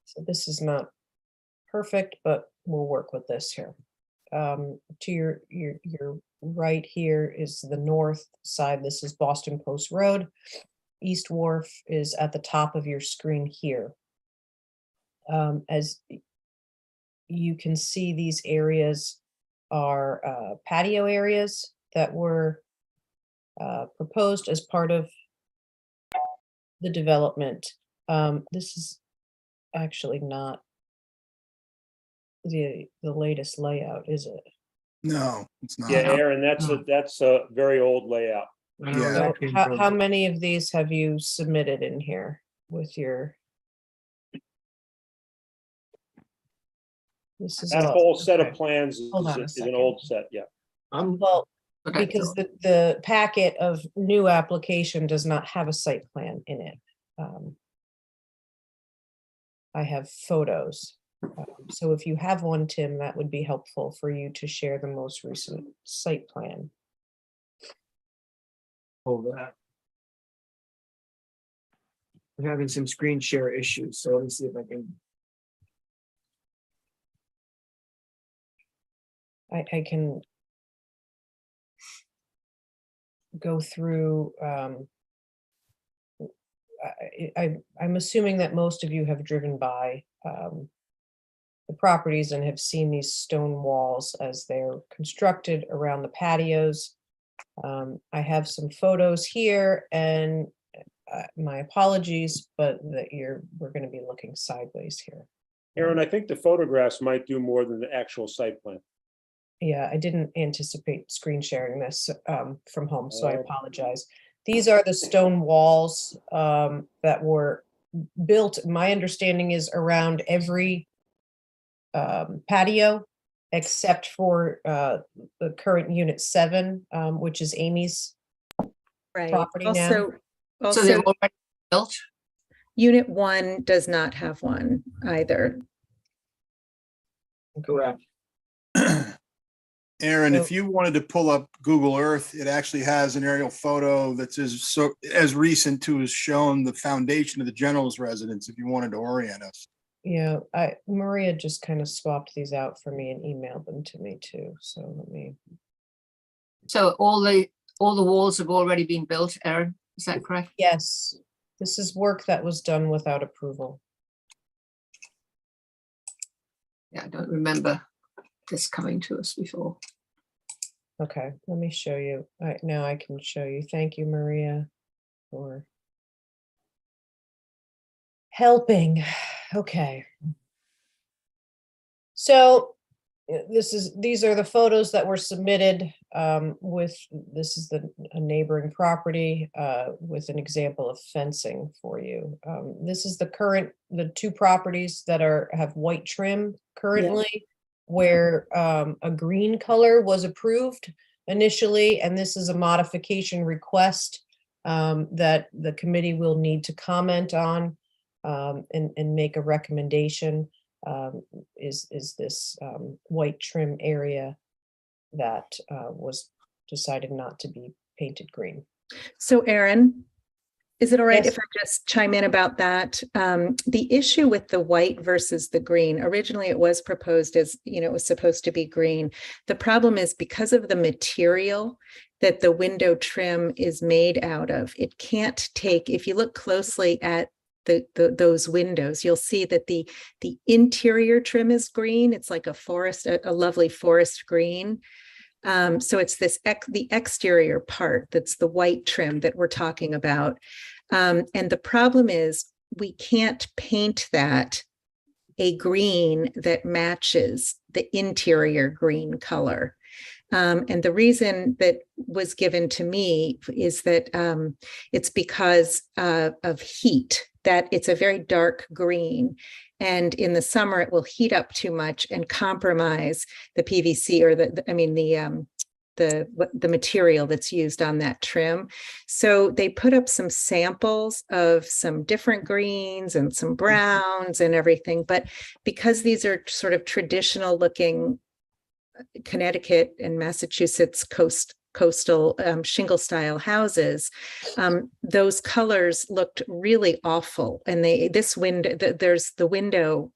So this is not perfect, but we'll work with this here. To your right here is the north side. This is Boston Post Road. East Wharf is at the top of your screen here. As you can see, these areas are patio areas that were proposed as part of the development. This is actually not the latest layout, is it? No, it's not. Yeah, Aaron, that's a very old layout. I don't Yeah. know. So how many of these have you submitted in here with your? This is That all- whole set of okay. plans is Hold on a is an second. old set, yeah. Well, But I because thought- the packet of new application does not have a site plan in it. I have photos. So if you have one, Tim, that would be helpful for you to share the most recent site plan. Hold that. I'm having some screen share issues, so let me see if I can. I can go through, I'm assuming that most of you have driven by the properties and have seen these stone walls as they're constructed around the patios. I have some photos here, and my apologies, but we're going to be looking sideways here. Aaron, I think the photographs might do more than the actual site plan. Yeah, I didn't anticipate screen sharing this from home, so I Oh. apologize. These are the stone walls that were built, my understanding is around every patio, except for the current unit 7, which is Amy's Right. property now. So they've Also, already built? unit 1 does not have one either. Correct. Aaron, if So- you wanted to pull up Google Earth, it actually has an aerial photo that's as recent to as shown the foundation of the general's residence, if you wanted to orient us. Yeah, Maria just kind of swapped these out for me and emailed them to me too, so let me. So all the walls have already been built, Aaron, is that correct? Yes, this is work that was done without approval. Yeah, I don't remember this coming to us before. Okay, let me show you. Now I can show you. Thank you, Maria, for helping. Okay. So these are the photos that were submitted this is a neighboring property with an example of fencing for you. This is the 2 properties that have white trim currently, where a green color was approved initially, and this is a modification request that the committee will need to comment on and make a recommendation. Is this white trim area that was decided not to be painted green. So Aaron, is it all right Yes. if I just chime in about that? The issue with the white versus the green, originally it was proposed as, it was supposed to be green. The problem is because of the material that the window trim is made out of, it can't take, if you look closely at those windows, you'll see that the interior trim is green. It's like a lovely forest green. So it's the exterior part that's the white trim that we're talking about. And the problem is we can't paint that a green that matches the interior green color. And the reason that was given to me is that it's because of heat, that it's a very dark green. And in the summer, it will heat up too much and compromise the PVC or the material that's used on that trim. So they put up some samples of some different greens and some browns and everything. But because these are sort of traditional looking Connecticut and Massachusetts coastal shingle style houses, those colors looked really awful. And there's the window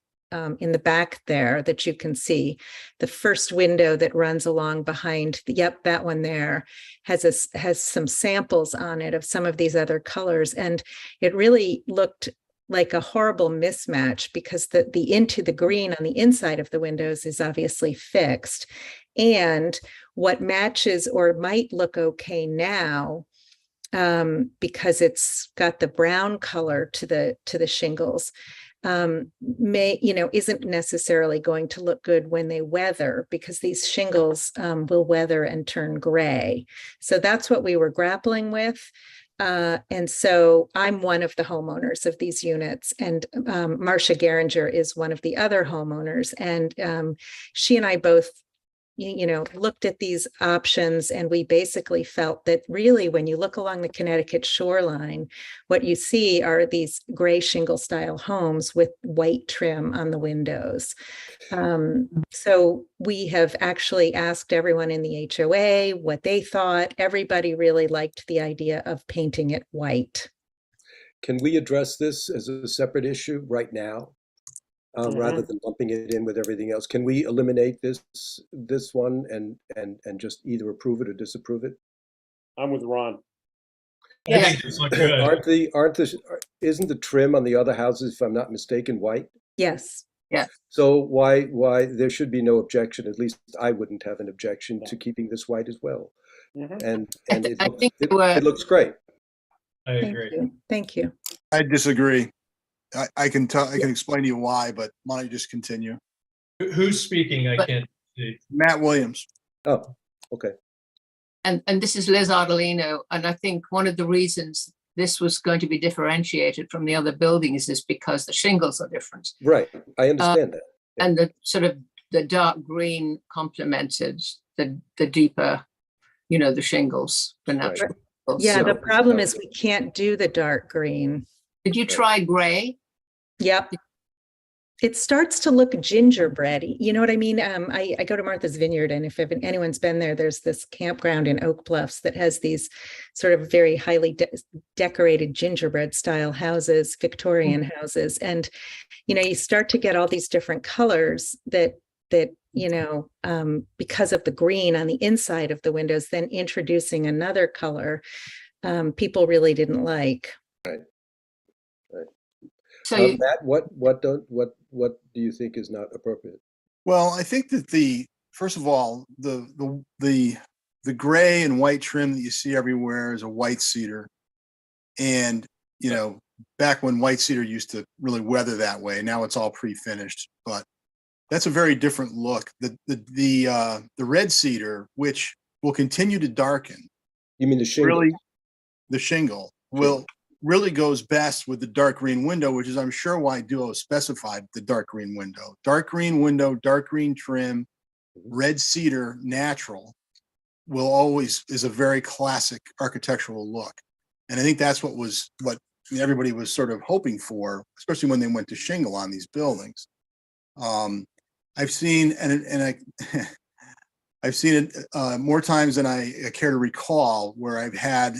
in the back there that you can see. The first window that runs along behind, that one there has some samples on it of some of these other colors. And it really looked like a horrible mismatch because the into the green on the inside of the windows is obviously fixed. And what matches or might look okay now, because it's got the brown color to the shingles, isn't necessarily going to look good when they weather, because these shingles will weather and turn gray. So that's what we were grappling with. And so I'm one of the homeowners of these units, and Marcia Geringer is one of the other homeowners. And she and I both, looked at these options, and we basically felt that really when you look along the Connecticut shoreline, what you see are these gray shingle style homes with white trim on the windows. So we have actually asked everyone in the HOA what they thought. Everybody really liked the idea of painting it white. Can we address this as a separate issue right now? Rather than lumping it in with everything else? Can we eliminate this one and just either approve it or disapprove it? I'm with Ron. I think this look good. Isn't the trim on the other houses, if I'm not mistaken, white? Yes. So why there should be no objection, at least I wouldn't have an objection to keeping this white as well. And it looks great. I agree. Thank you. I disagree. I can explain to you why, but why don't you just continue? Who's speaking? I can't see. Matt Williams. Oh, okay. And this is Liz Ardolino, and I think one of the reasons this was going to be differentiated from the other buildings is because the shingles are different. Right, I understand that. And the sort of the dark green complemented the deeper, the shingles, the natural shingles. Yeah, So- the problem is we can't do the dark green. Did you try gray? Yep. It starts to look gingerbready. You know what I mean? I go to Martha's Vineyard, and if anyone's been there, there's this campground in Oak Bluffs that has these sort of very highly decorated gingerbread style houses, Victorian houses. And, you start to get all these different colors that because of the green on the inside of the windows, then introducing another color, people really didn't like. So Matt, what do you think is not appropriate? Well, I think that first of all, the gray and white trim that you see everywhere is a white cedar. And, back when white cedar used to really weather that way, now it's all pre-finished, but that's a very different look. The red cedar, which will continue to darken. You mean the shingle? Really, the shingle really goes best with the dark green window, which is, I'm sure, why Duo specified the dark green window. Dark green window, dark green trim, red cedar, natural, is a very classic architectural look. And I think that's what everybody was sort of hoping for, especially when they went to shingle on these buildings. I've seen, I've seen it more times than I care to recall, where I've had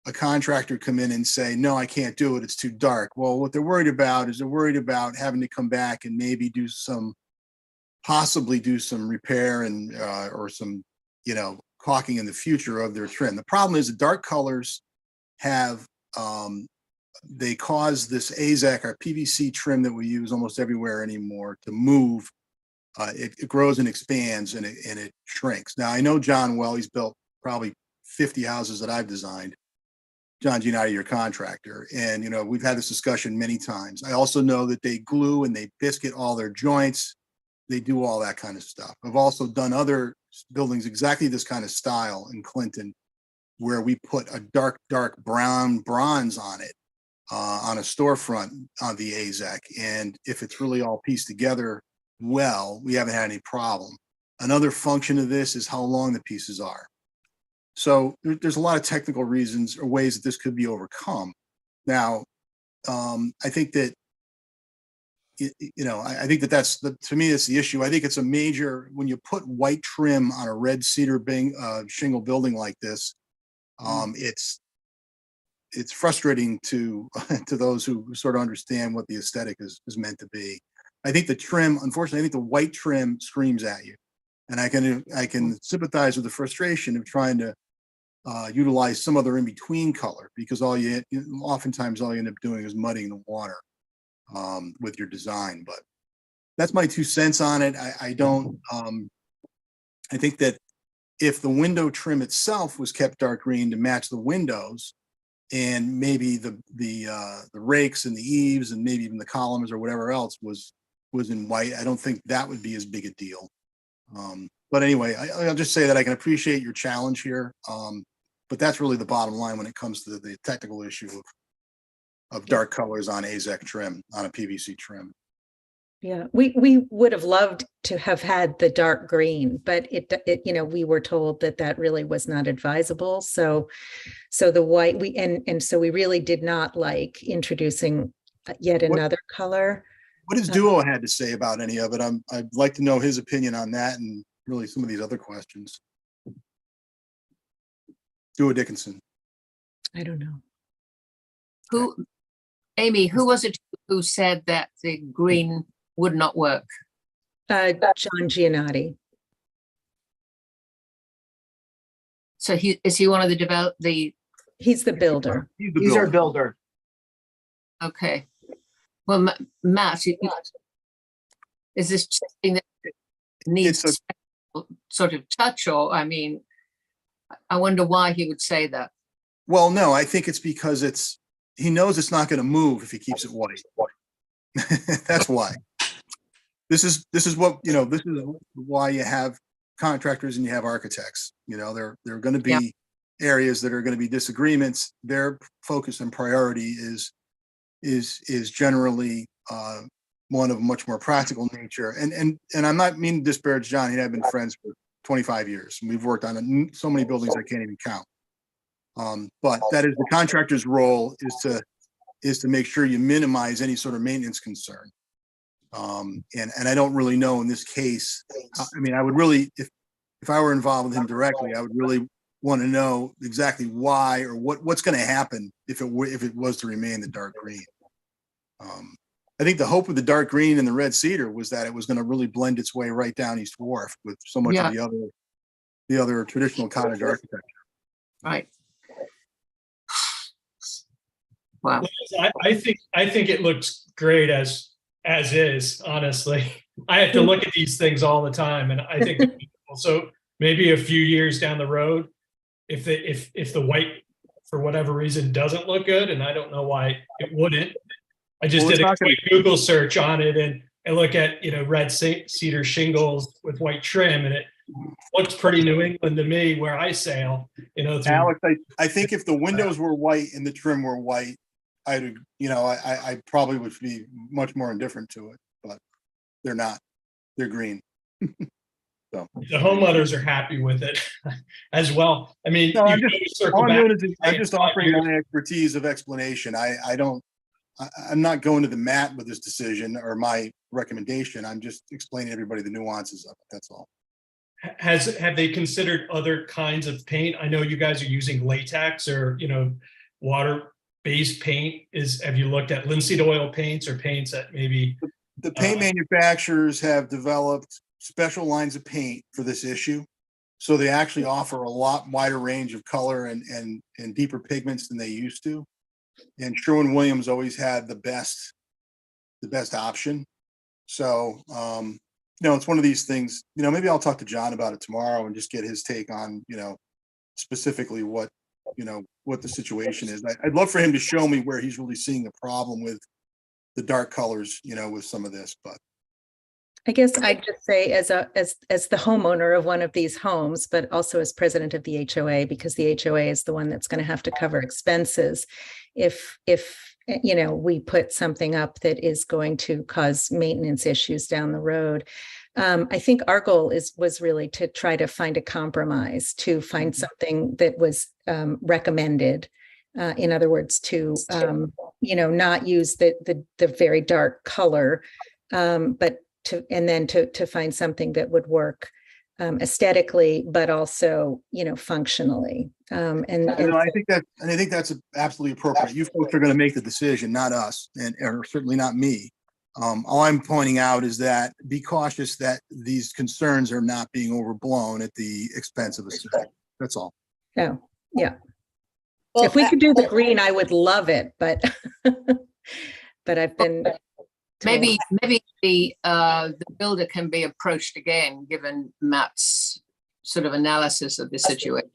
a contractor come in and say, no, I can't do it, it's too dark. Well, what they're worried about is having to come back and maybe possibly do some repair and or some caulking in the future of their trim. The problem is the dark colors have they cause this AZEK, our PVC trim that we use almost everywhere anymore, to move. It grows and expands, and it shrinks. Now, I know John well. He's built probably 50 houses that I've designed. John Giannotti, your contractor. And, we've had this discussion many times. I also know that they glue and they biscuit all their joints. They do all that kind of stuff. I've also done other buildings exactly this kind of style in Clinton, where we put a dark brown bronze on it, on a storefront on the AZAC. And if it's really all pieced together well, we haven't had any problem. Another function of this is how long the pieces are. So there's a lot of technical reasons or ways that this could be overcome. Now, I think that, I think that to me, that's the issue. I think it's a major, when you put white trim on a red cedar shingle building like this, it's frustrating to those who sort of understand what the aesthetic is meant to be. I think the trim, unfortunately, I think the white trim screams at you. And I can sympathize with the frustration of trying to utilize some other in-between color, because oftentimes all you end up doing is muddying the water with your design. But that's my 2 cents on it. I think that if the window trim itself was kept dark green to match the windows, and maybe the rakes and the eaves and maybe even the columns or whatever else was in white, I don't think that would be as big a deal. But anyway, I'll just say that I can appreciate your challenge here. But that's really the bottom line when it comes to the technical issue of dark colors on AZAC trim, on a PVC trim. Yeah, we would have loved to have had the dark green, but we were told that really was not advisable. So the white, so we really did not like introducing yet another color. What has Duo had to say about any of it? I'd like to know his opinion on that and really some of these other questions. Duo Dickinson. I don't know. Amy, who was it who said that the green would not work? John Giannotti. So is he one of He's the builder. He's our builder. Okay. Well, Matt, is this something that needs sort of touch, or, I mean, I wonder why he would say that. Well, no, I think it's because he knows it's not going to move if he keeps it white. That's why. This is what, this is why you have contractors and you have architects. There are going to be areas that are going to be disagreements. Their focus and priority is generally one of much more practical nature. And I'm not meaning to disparage John. He and I have been friends for 25 years. And we've worked on so many buildings I can't even count. But that is the contractor's role, is to make sure you minimize any sort of maintenance concern. And I don't really know in this case. I mean, I would really, if I were involved with him directly, I would really want to know exactly why or what's going to happen if it was to remain the dark green. I think the hope of the dark green and the red cedar was that it was going to really blend its way right down East Wharf with so much of the other traditional cottage architecture. Right. Wow. I think it looks great as is, honestly. I have to look at these things all the time, and I think also maybe a few years down the road, if the white for whatever reason doesn't look good, and I don't know why it wouldn't. I just did a quick Google search on it and look at red cedar shingles with white trim, and it looks pretty New England to me where I sail. Alex, I think if the windows were white and the trim were white, I probably would be much more indifferent to it, but they're not. They're green. So the homeowners are happy with it as well. I mean, no, I'm just offering my expertise of explanation. I'm not going to the mat with this decision or my recommendation. I'm just explaining to everybody the nuances of it. That's all. Have they considered other kinds of paint? I know you guys are using latex or water-based paint. Have you looked at linseed oil paints or paints that maybe the paint manufacturers have developed special lines of paint for this issue, so they actually offer a lot wider range of color and deeper pigments than they used to. And Sherwin-Williams always had the best option. So it's one of these things. Maybe I'll talk to John about it tomorrow and just get his take on specifically what the situation is. I'd love for him to show me where he's really seeing the problem with the dark colors, with some of this. But I guess I'd just say as the homeowner of one of these homes, but also as president of the HOA, because the HOA is the one that's going to have to cover expenses. If we put something up that is going to cause maintenance issues down the road, I think our goal was really to try to find a compromise, to find something that was recommended. In other words, to not use the very dark color, but to find something that would work aesthetically, but also functionally. And I think that's absolutely appropriate. You folks are going to make the decision, not us, or certainly not me. All I'm pointing out is that be cautious that these concerns are not being overblown at the expense of a city. That's all. oh yeah. Well, If we could do the green, I would love it, but I've been Maybe the builder can be approached again, given Matt's sort of analysis of the situation.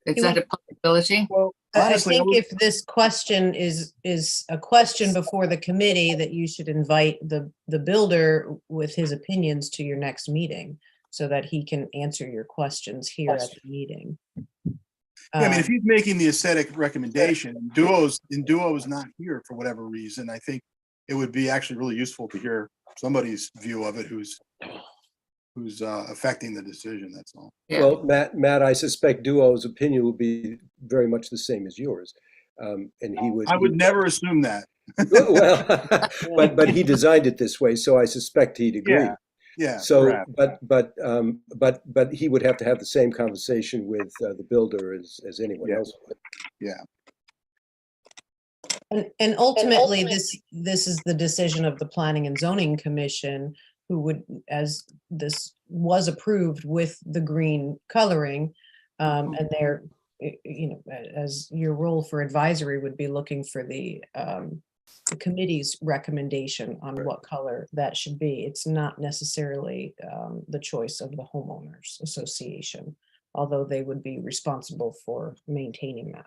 Is that a possibility? Well, Honestly, I think if this question is a question before the committee, that you should invite the builder with his opinions to your next meeting so that he can answer your questions here at the meeting. Yeah, I mean, if he's making the aesthetic recommendation, Duo is not here for whatever reason, I think it would be actually really useful to hear somebody's view of it who's affecting the decision. That's all. Yeah. Well, Matt, I suspect Duo's opinion will be very much the same as yours. And he would. I would never assume that. Well, but he designed it this way, so I suspect he'd agree. Yeah. So, perhaps. but he would have to have the same conversation with the builder as anyone else would. Yeah. And ultimately, this is the decision of the Planning and Zoning Commission, who would, as this was approved with the green coloring, and their, as your role for advisory would be looking for the committee's recommendation on what color that should be. It's not necessarily the choice of the homeowners association, although they would be responsible for maintaining that.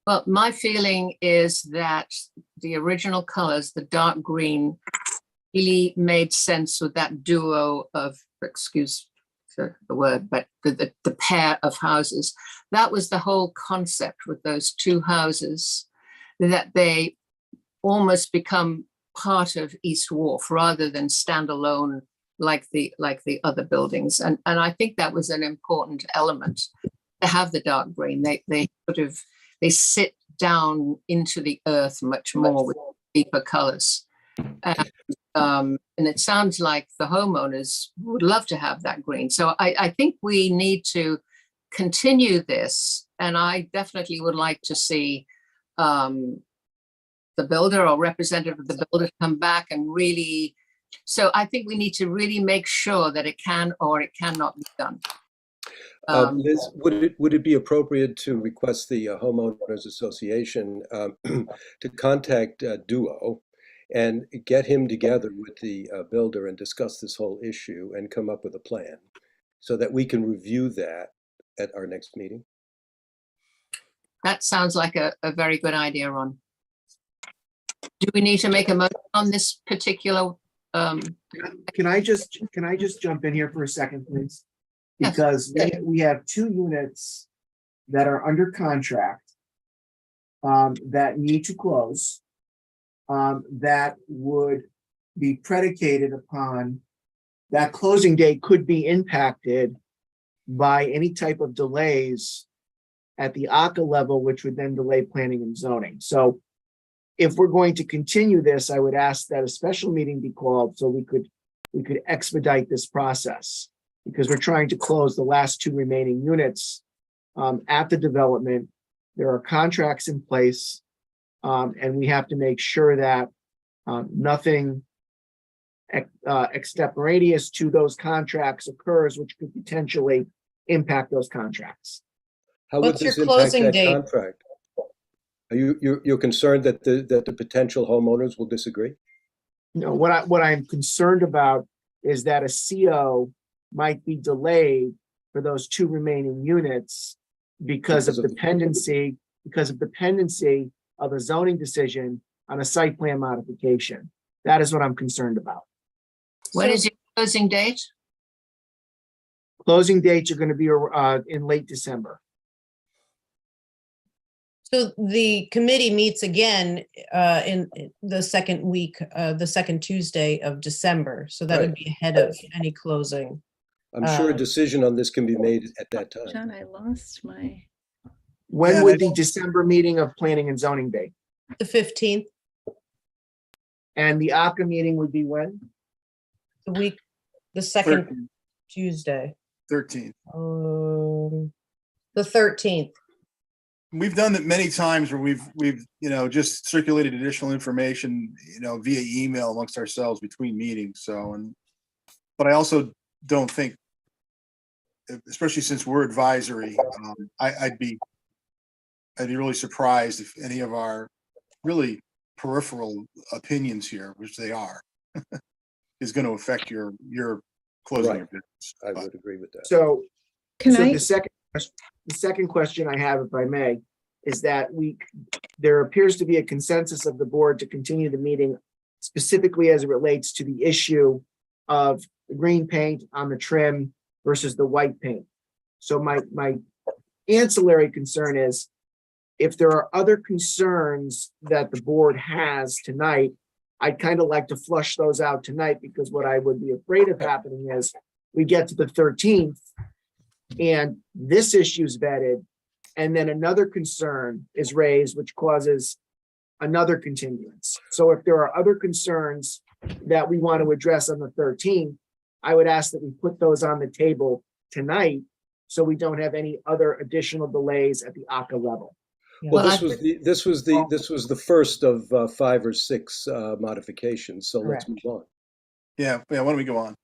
Well, my feeling is that the original colors, the dark green, really made sense with that duo of, excuse the word, but the pair of houses. That was the whole concept with those two houses, that they almost become part of East Wharf rather than standalone like the other buildings. And I think that was an important element to have the dark green. They sit down into the earth much more with deeper colors. And it sounds like the homeowners would love to have that green. So I think we need to continue this. And I definitely would like to see the builder or representative of the builder come back and really, so I think we need to really make sure that it can or it cannot be done. Liz, would it be appropriate to request the homeowners association to contact Duo and get him together with the builder and discuss this whole issue and come up with a plan so that we can review that at our next meeting? That sounds like a very good idea, Ron. Do we need to make a motion on this particular? Can I just jump in here for a second, please? Yes. Because we have 2 units that are under contract that need to close, that would be predicated upon that closing date could be impacted by any type of delays at the ACA level, which would then delay planning and zoning. So if we're going to continue this, I would ask that a special meeting be called so we could expedite this process, because we're trying to close the last 2 remaining units at the development. There are contracts in place, and we have to make sure that nothing extemporaneous to those contracts occurs, which could potentially impact those contracts. How would What's your this impact closing that date? contract? Are you're concerned that the potential homeowners will disagree? No, what I'm concerned about is that a CO might be delayed for those 2 remaining units because of dependency of a zoning decision on a site plan modification. That is what I'm concerned about. When So- is your closing date? Closing dates are going to be in late December. So the committee meets again in the second week, the second Tuesday of December. So that would Right. be ahead of any closing. I'm sure a Uh, decision on this can be made at that time. John, I lost my, When Yeah, would they- the December meeting of planning and zoning be? The 15th, And the ACA meeting would be when? the week, the second 13th. Tuesday, 13th. the 13th. We've done that many times where we've, just circulated additional information, via email amongst ourselves between meetings. So, but I also don't think, especially since we're advisory, I'd be really surprised if any of our really peripheral opinions here, which they are, is going to affect your closing Right. your business. I But- would agree with that. So can So I, the second question I have, if I may, is that there appears to be a consensus of the board to continue the meeting specifically as it relates to the issue of the green paint on the trim versus the white paint. So my ancillary concern is if there are other concerns that the board has tonight, I'd kind of like to flush those out tonight, because what I would be afraid of happening is we get to the 13th and this issue's vetted, and then another concern is raised, which causes another continuance. So if there are other concerns that we want to address on the 13th, I would ask that we put those on the table tonight, so we don't have any other additional delays at the ACA level. Well, Well, this was the first of 5 or 6 modifications, so let's Correct. move on. Yeah, why don't we go on?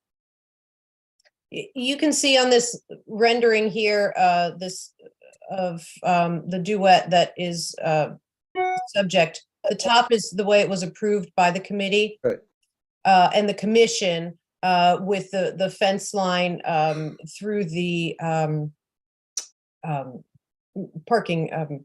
You can see on this rendering here, this of the duet that is subject. The top is the way it was approved by the committee. Right. And the commission with the fence line through the parking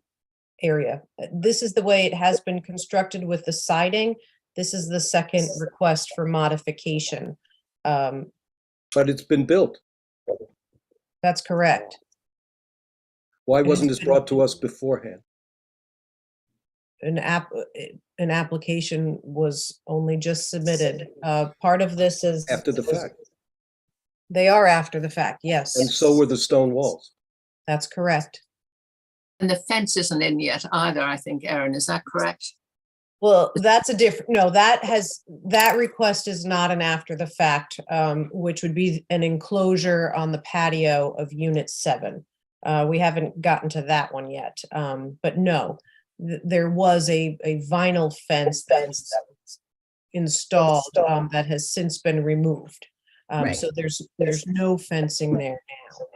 area. This is the way it has been constructed with the siding. This is the second request for modification. But it's been built. That's correct. Why has wasn't this been- brought to us beforehand? An application was only just submitted. Part of this is. After the fact. They are after the fact, yes. And so were the stone walls. That's correct. And the fence isn't in yet either, I think, Erin, is that correct? Well, that's a different, no, that request is not an after the fact, which would be an enclosure on the patio of unit 7. We haven't gotten to that one yet, but no, there was a vinyl fence that's installed that has since been removed. Right. So there's no fencing there now.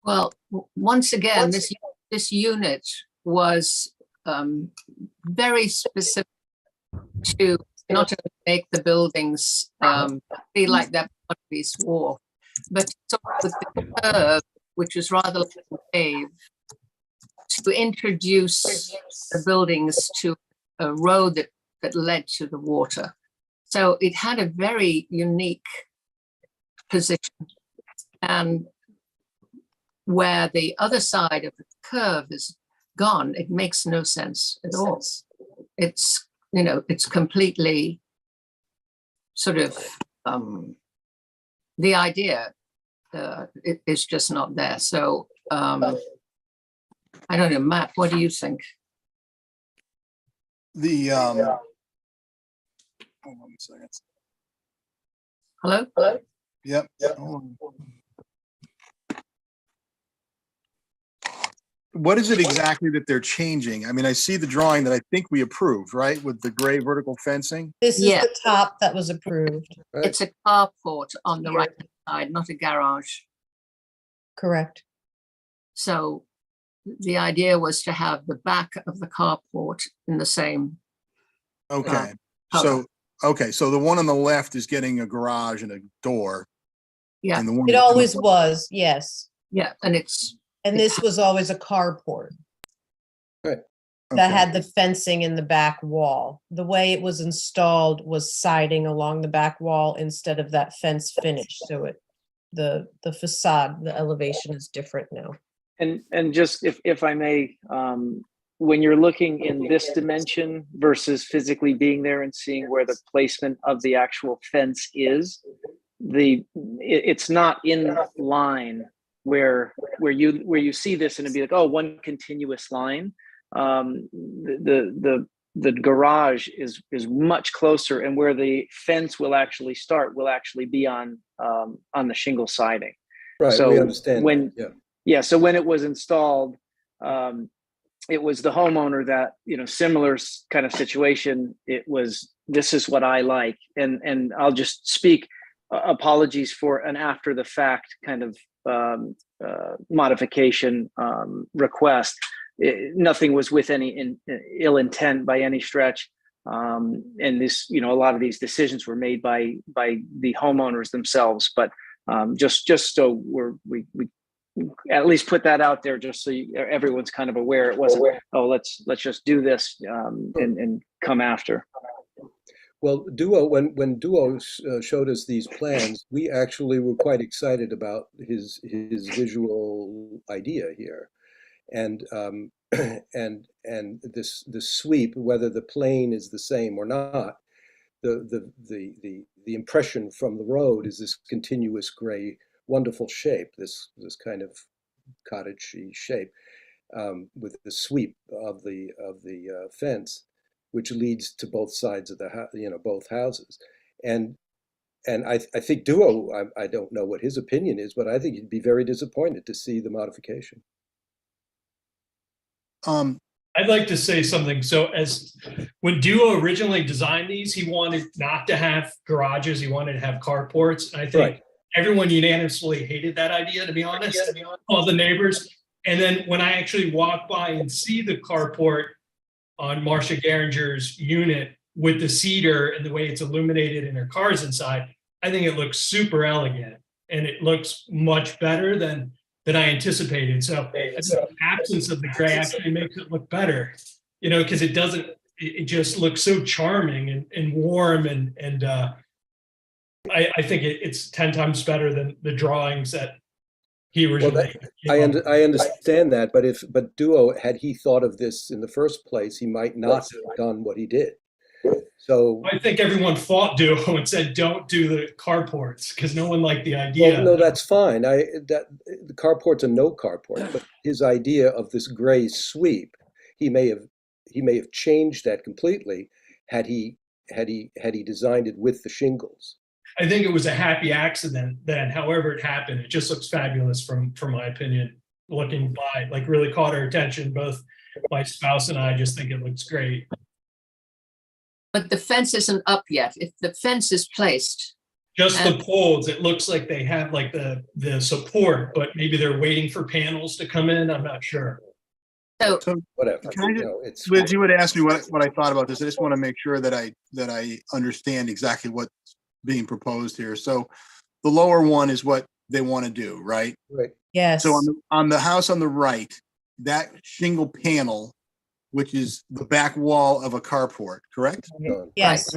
Well, once again, this unit was very specific to not only make the buildings be like that Potteries Wharf, but sort of with the curve, which was rather like a wave, to introduce the buildings to a road that led to the water. So it had a very unique position. And where the other side of the curve is gone, it makes no sense at all. It's, it's completely sort of, the idea is just not there. So I don't know, Matt, what do you think? Hold on a second. Hello? Yep. Hold on. What is it exactly that they're changing? I mean, I see the drawing that I think we approved, right, with the gray vertical fencing? This is Yeah. the top that was approved, Right? It's a carport on the right side, not a garage. correct? So the idea was to have the back of the carport in the same Okay, color. so the one on the left is getting a garage and a door. Yeah. And the one It always was, yes. Yeah, and it's And this was always a carport. that Okay. had the fencing in the back wall. The way it was installed was siding along the back wall instead of that fence finish. So the facade, the elevation is different now. And just if I may, when you're looking in this dimension versus physically being there and seeing where the placement of the actual fence is, it's not in line where you see this and it'd be like, oh, one continuous line. The garage is much closer, and where the fence will actually start will actually be on the shingle siding. Right, So we understand. when- that, Yeah. Yeah, so when it was installed, it was the homeowner that, similar kind of situation. It was, this is what I like. And I'll just speak, apologies for an after the fact kind of modification request. Nothing was with any ill intent by any stretch. And this, a lot of these decisions were made by the homeowners themselves. But just so we at least put that out there, just so everyone's kind of aware. It wasn't, oh, let's just do this and come after. Well, Duo, when Duo showed us these plans, we actually were quite excited about his visual idea here, and this sweep, whether the plane is the same or not, the impression from the road is this continuous gray, wonderful shape, this kind of cottage-y shape, with the sweep of the fence, which leads to both sides of the house, both houses. And I think Duo, I don't know what his opinion is, but I think he'd be very disappointed to see the modification. I'd like to say something. So when Duo originally designed these, he wanted not to have garages. He wanted to have carports. And I think Right. everyone unanimously hated that idea, to be honest, all the neighbors. And then when I actually walk by and see the carport on Marcia Geringer's unit with the cedar and the way it's illuminated and her cars inside, I think it looks super elegant, and it looks much better than I anticipated. So the absence of the gray actually makes it look better, because it just looks so charming and warm, and I think it's 10 times better than the drawings that he originally. I understand that, but Duo, had he thought of this in the first place, he might not have done what he did. So I think everyone fought Duo and said, "Don't do the carports," because no one liked the idea. well, no, that's fine. The carport's a no carport, but his idea of this gray sweep, he may have changed that completely had he designed it with the shingles. I think it was a happy accident then, however it happened. It just looks fabulous from my opinion. Looking by, like, really caught our attention. Both my spouse and I just think it looks great. But the fence isn't up yet. If the fence is placed, Just the poles, it looks like they have like the support, but maybe they're waiting for panels to come in. I'm not sure. so Whatever. Can I just- It's Liz, you would ask me what I thought about this. I just want to make sure that I understand exactly what's being proposed here. So the lower one is what they want to do, right? right. Yes. So on the house on the right, that shingle panel, which is the back wall of a carport, correct? Yes.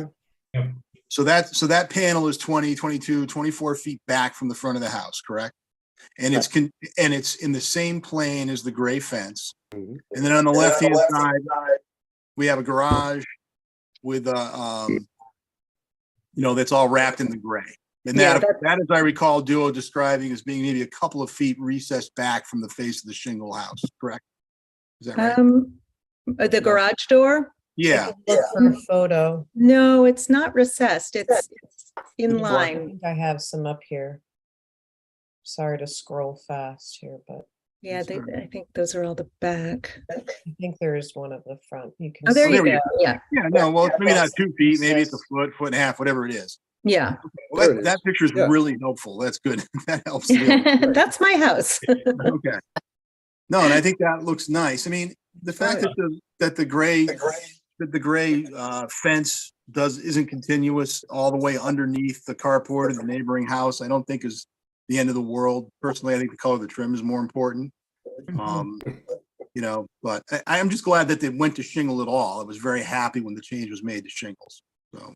So that panel is 20, 22, 24 feet back from the front of the house, correct? And it's in the same plane as the gray fence. Mhm. And then on the left-hand side, we have a garage with that's all wrapped in the gray. And Yeah, that, as I recall, Duo describing as being maybe a couple of feet recessed back from the face of the shingle house, correct? Is that right? The garage door? Yeah. Look for a photo. No, it's not recessed. It's in I line. think I have some up here. Sorry to scroll fast here, but Yeah, I think those are all the back. I think there is one at the front. You can. Oh, there see you we go. Yeah, Yeah, no, well, it's maybe not 2 feet, maybe it's a foot and a half, whatever it is. yeah. Well, There it that is. picture is Yeah. really helpful. That's good. That helps. me. That's my house. Okay. No, and I think that looks nice. I mean, the fact that the gray fence isn't continuous all the way underneath the carport of the neighboring house, I don't think is the end of the world. Personally, I think the color of the trim is more important. you know, but I'm just glad that they went to shingle at all. I was very happy when the change was made to shingles, so.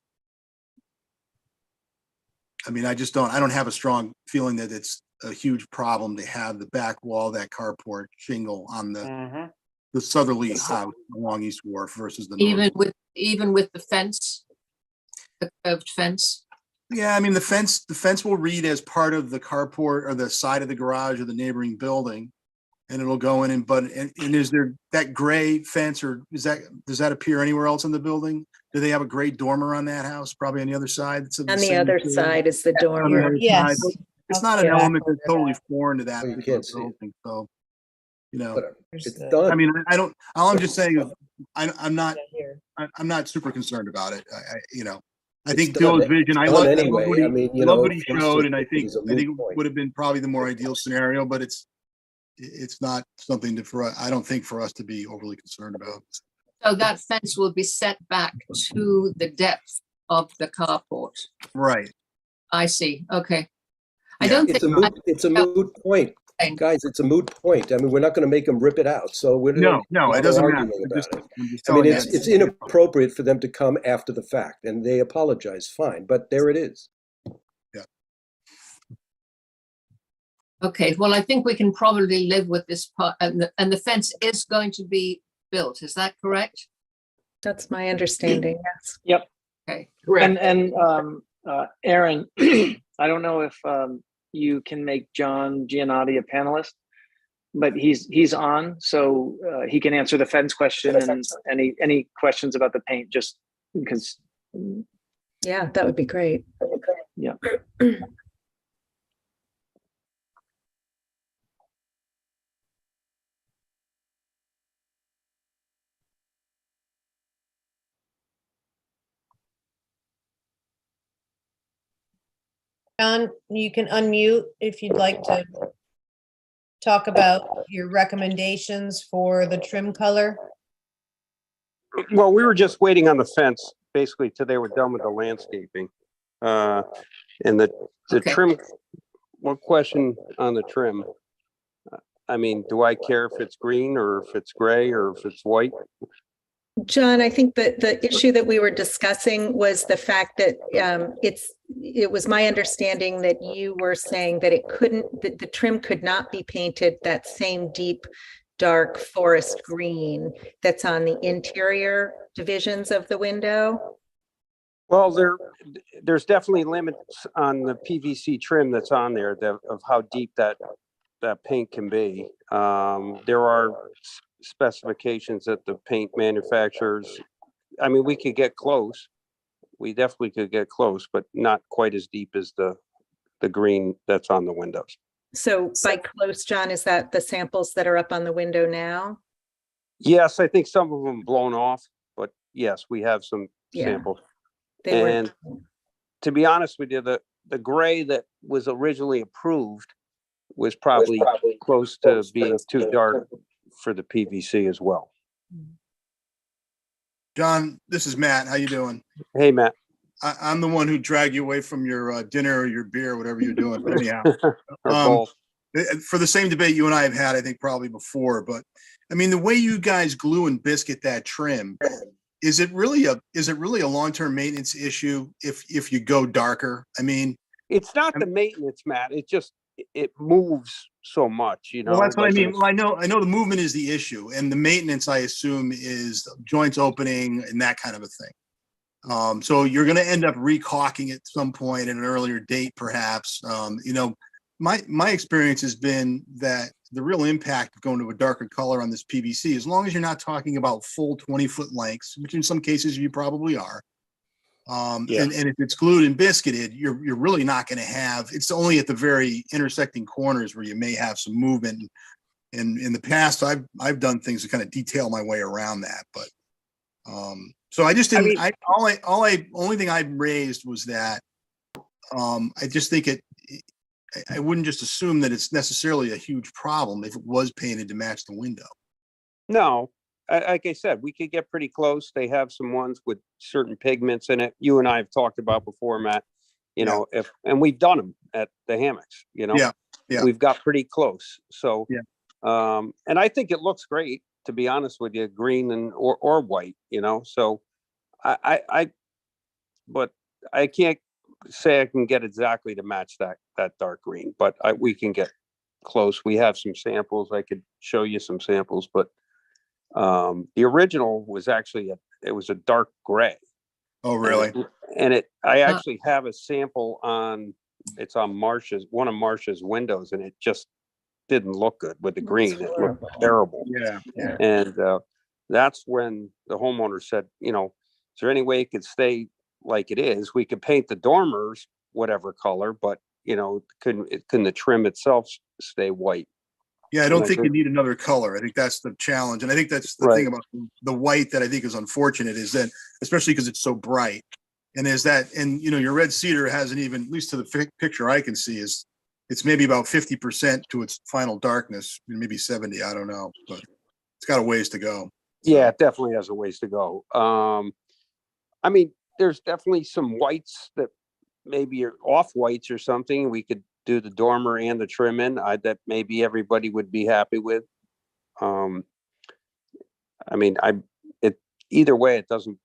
I mean, I don't have a strong feeling that it's a huge problem to have the back wall, of that carport shingle on the southerly house along East Wharf versus the north. Even with the fence, the curved fence. Yeah, I mean, the fence will read as part of the carport or the side of the garage or the neighboring building. And it'll go in and is there that gray fence, or does that appear anywhere else in the building? Do they have a gray dormer on that house? Probably on the other side. On the other side is the On the dormer. other Yes. side. It's not I'll an go element back that's over totally that. foreign to that Well, you particular can't see it. building, so, you know. Whatever. Here's It's the- done. I mean, all I'm just saying is, I'm not Here. super concerned about it. you know, I It's think done. Bill's vision, I It's love done anyway. I mean, you know, what he for us showed, to- and I it think is a moot it point. would have been probably the more ideal scenario, but it's not something I don't think for us to be overly concerned about. So that fence will be set back to the depth of the carport. Right. I see. Okay. I Yeah. don't It's think. a moot point, Fine. guys. It's a moot point. I mean, we're not going to make them rip it out. So we're No, it bother doesn't matter. arguing I'm about it. I'm just I mean, telling you it's that- inappropriate for them to come after the fact, and they apologize. Fine, but there it is. Okay, well, I think we can probably live with this part, and the fence is going to be built. Is that correct? That's my understanding, yes. Okay. Aaron, I don't know if you can make John Giannotti a panelist, but he's on, so he can answer the fence question and any questions about the paint, just because. Yeah, that would be great. Yeah. John, you can unmute if you'd like to talk about your recommendations for the trim color. Well, we were just waiting on the fence, basically till they were done with the landscaping. And the Okay. trim, one question on the trim. I mean, do I care if it's green or if it's gray or if it's white? John, I think that the issue that we were discussing was the fact that it was my understanding that you were saying that that the trim could not be painted that same deep, dark forest green that's on the interior divisions of the window. Well, there's definitely limits on the PVC trim that's on there of how deep that paint can be. There are specifications that the paint manufacturers, I mean, we could get close. We definitely could get close, but not quite as deep as the green that's on the windows. So by close, John, is that the samples that are up on the window now? Yes, I think some of them blown off, but yes, we have some Yeah. samples. They were. And to be honest with you, the gray that was originally approved was probably close to being too dark for the PVC as well. John, this is Matt. How you doing? Hey, Matt. I'm the one who dragged you away from your dinner or your beer, whatever you're doing. But anyhow, Or Um, both. for the same debate you and I have had, I think probably before, but I mean, the way you guys glue and biscuit that trim, is it really a long-term maintenance issue if you go darker? I mean, It's not the maintenance, Matt. It moves so much, you know. well, that's what I like mean. it's- Well, I know the movement is the issue, and the maintenance, I assume, is joints opening and that kind of a thing. So you're going to end up recaulking at some point at an earlier date, perhaps. You know, my experience has been that the real impact of going to a darker color on this PVC, as long as you're not talking about full 20-foot lengths, which in some cases you probably are. Yeah. And if it's glued and biscuited, you're really not going to have, it's only at the very intersecting corners where you may have some movement. And in the past, I've done things to kind of detail my way around that, but so I just didn't, only thing I raised was that I just think I wouldn't just assume that it's necessarily a huge problem if it was painted to match the window. No, like I said, we could get pretty close. They have some ones with certain pigments in it. You and I have talked about before, Matt. You know, and we've done them at the hammocks. You know, Yeah. we've got pretty close. So, Yeah. And I think it looks great. to be honest with you, green or white, so but I can't say I can get exactly to match that dark green, but we can get close. We have some samples. I could show you some samples, but the original was actually it was a dark gray. Oh, really? And I actually have a sample it's on one of Marcia's windows, and it just didn't look good with the green. It looked terrible. Yeah. And that's when the homeowner said, is there any way it could stay like it is? We could paint the dormers whatever color, but couldn't the trim itself stay white? Yeah, I don't think you need another color. I think that's the challenge. And I think that's the thing about the white that I think is unfortunate is that, especially because it's so bright. And your red cedar hasn't even, at least to the picture I can see, it's maybe about 50% to its final darkness, maybe 70, I don't know, but it's got a ways to go. Yeah, it definitely has a ways to go. I mean, there's definitely some whites that maybe are off whites or something. We could do the dormer and the trim in that maybe everybody would be happy with. I mean, either way, it doesn't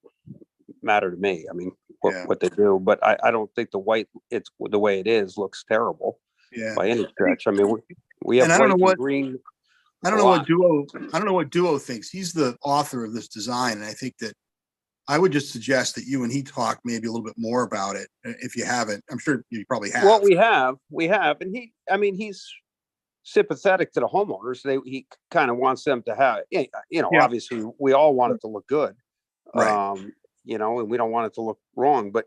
matter to me. I mean, what they do, but I don't think the white, it's the way it is, looks terrible by any stretch. I mean, we have white and green. I don't know what Duo thinks. He's the author of this design, and I think that I would just suggest that you and he talk maybe a little bit more about it if you haven't. I'm sure you probably have. Well, we have, and he's sympathetic to the homeowners. He kind of wants them to have, obviously we all want it to look good, right. And we don't want it to look wrong, but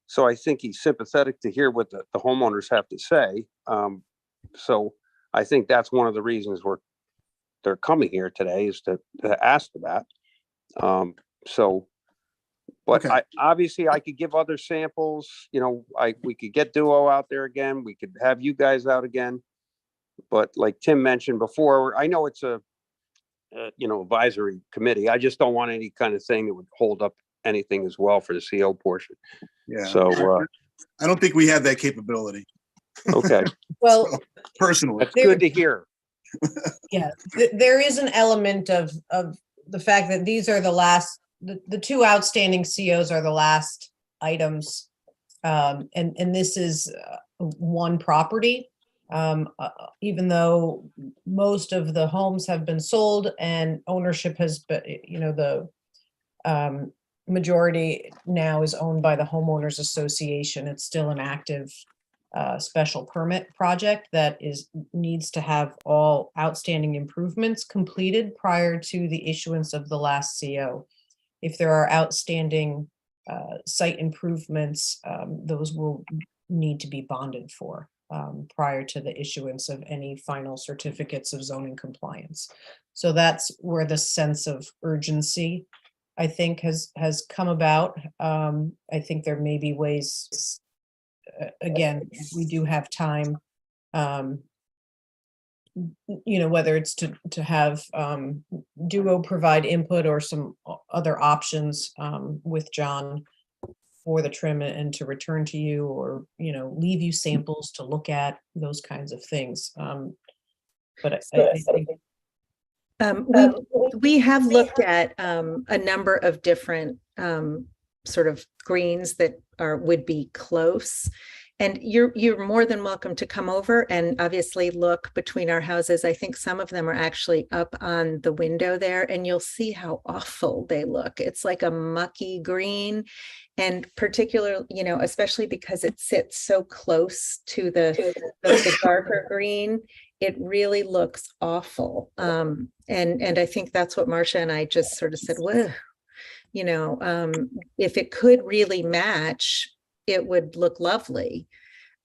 so I think he's sympathetic to hear what the homeowners have to say. So I think that's one of the reasons they're coming here today is to ask for that. But Okay. I could give other samples, we could get Duo out there again. We could have you guys out again. But like Tim mentioned before, I know it's a advisory committee. I just don't want any kind of thing that would hold up anything as well for the CO portion. Yeah. So I don't think we have that capability. Okay. Well, Personally. That's good to hear. yeah, there is an element of the fact that these are the last, the two outstanding COs are the last items. And this is one property. Even though most of the homes have been sold and ownership has been, the majority now is owned by the homeowners association. It's still an active special permit project that needs to have all outstanding improvements completed prior to the issuance of the last CO. If there are outstanding site improvements, those will need to be bonded for prior to the issuance of any final certificates of zoning compliance. So that's where the sense of urgency, I think, has come about. I think there may be ways, again, we do have time, whether it's to have Duo provide input or some other options with John for the trim and to return to you, or, leave you samples to look at, those kinds of things. But I think we have looked at a number of different sort of greens that would be close. And you're more than welcome to come over and obviously look between our houses. I think some of them are actually up on the window there, and you'll see how awful they look. It's like a mucky green, and particularly, especially because it sits so close to the darker green, it really looks awful. And I think that's what Marcia and I just sort of said, well, if it could really match, it would look lovely.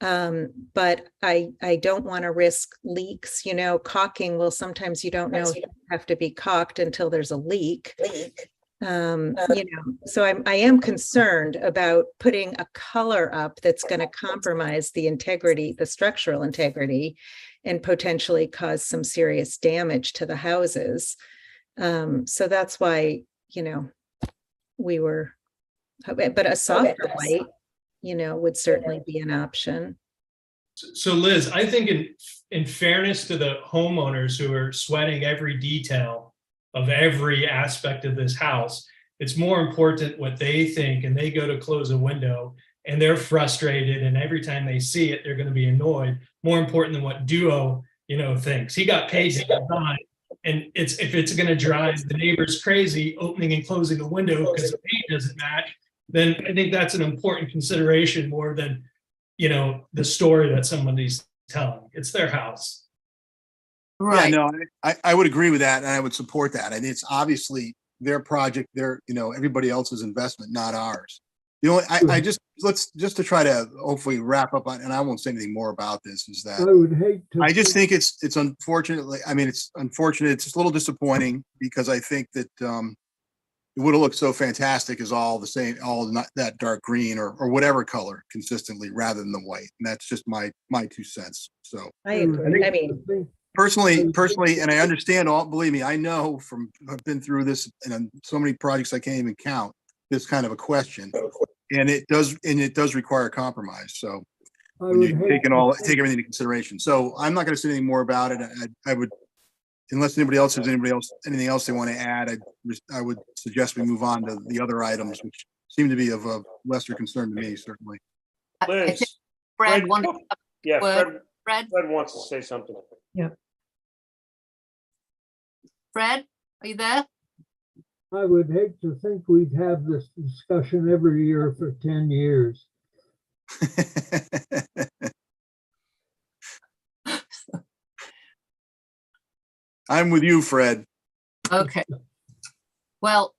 But I don't want to risk leaks, caulking. Well, sometimes you don't know if you have to be caulked until there's a leak. So I am concerned about putting a color up that's going to compromise the integrity, the structural integrity, and potentially cause some serious damage to the houses. So that's why, but a softer white, would certainly be an option. So Liz, I think in fairness to the homeowners who are sweating every detail of every aspect of this house, it's more important what they think, and they go to close a window and they're frustrated, and every time they see it, they're going to be annoyed. More important than what Duo, thinks. He got paid to design, and if it's going to drive the neighbors crazy opening and closing a window because the paint doesn't match, then I think that's an important consideration more than the story that somebody's telling. It's their house. Right. Yeah, no, I would agree with that, and I would support that. I mean, it's obviously their project, everybody else's investment, not ours. I just to try to hopefully wrap up on, and I won't say anything more about this, is that I would hate to. I just think it's unfortunately, I mean, it's unfortunate. It's just a little disappointing because I think that it would have looked so fantastic as all the same, all not that dark green or whatever color consistently rather than the white. And that's just my 2 cents. So I agree. I mean, personally, and I understand believe me, I know I've been through this and on so many projects I can't even count this kind of a question. And it does require a compromise. So when you take everything into consideration. So I'm not going to say anything more about it. I would, unless anybody else has anything else they want to add, I would suggest we move on to the other items, which seem to be of a lesser concern to me, certainly. I think Liz, Fred Fred- wanted. Yeah, Word. Fred Fred, wants to say something. Fred, are you there? I would hate to think we'd have this discussion every year for 10 years. I'm with you, Fred. Okay. Well,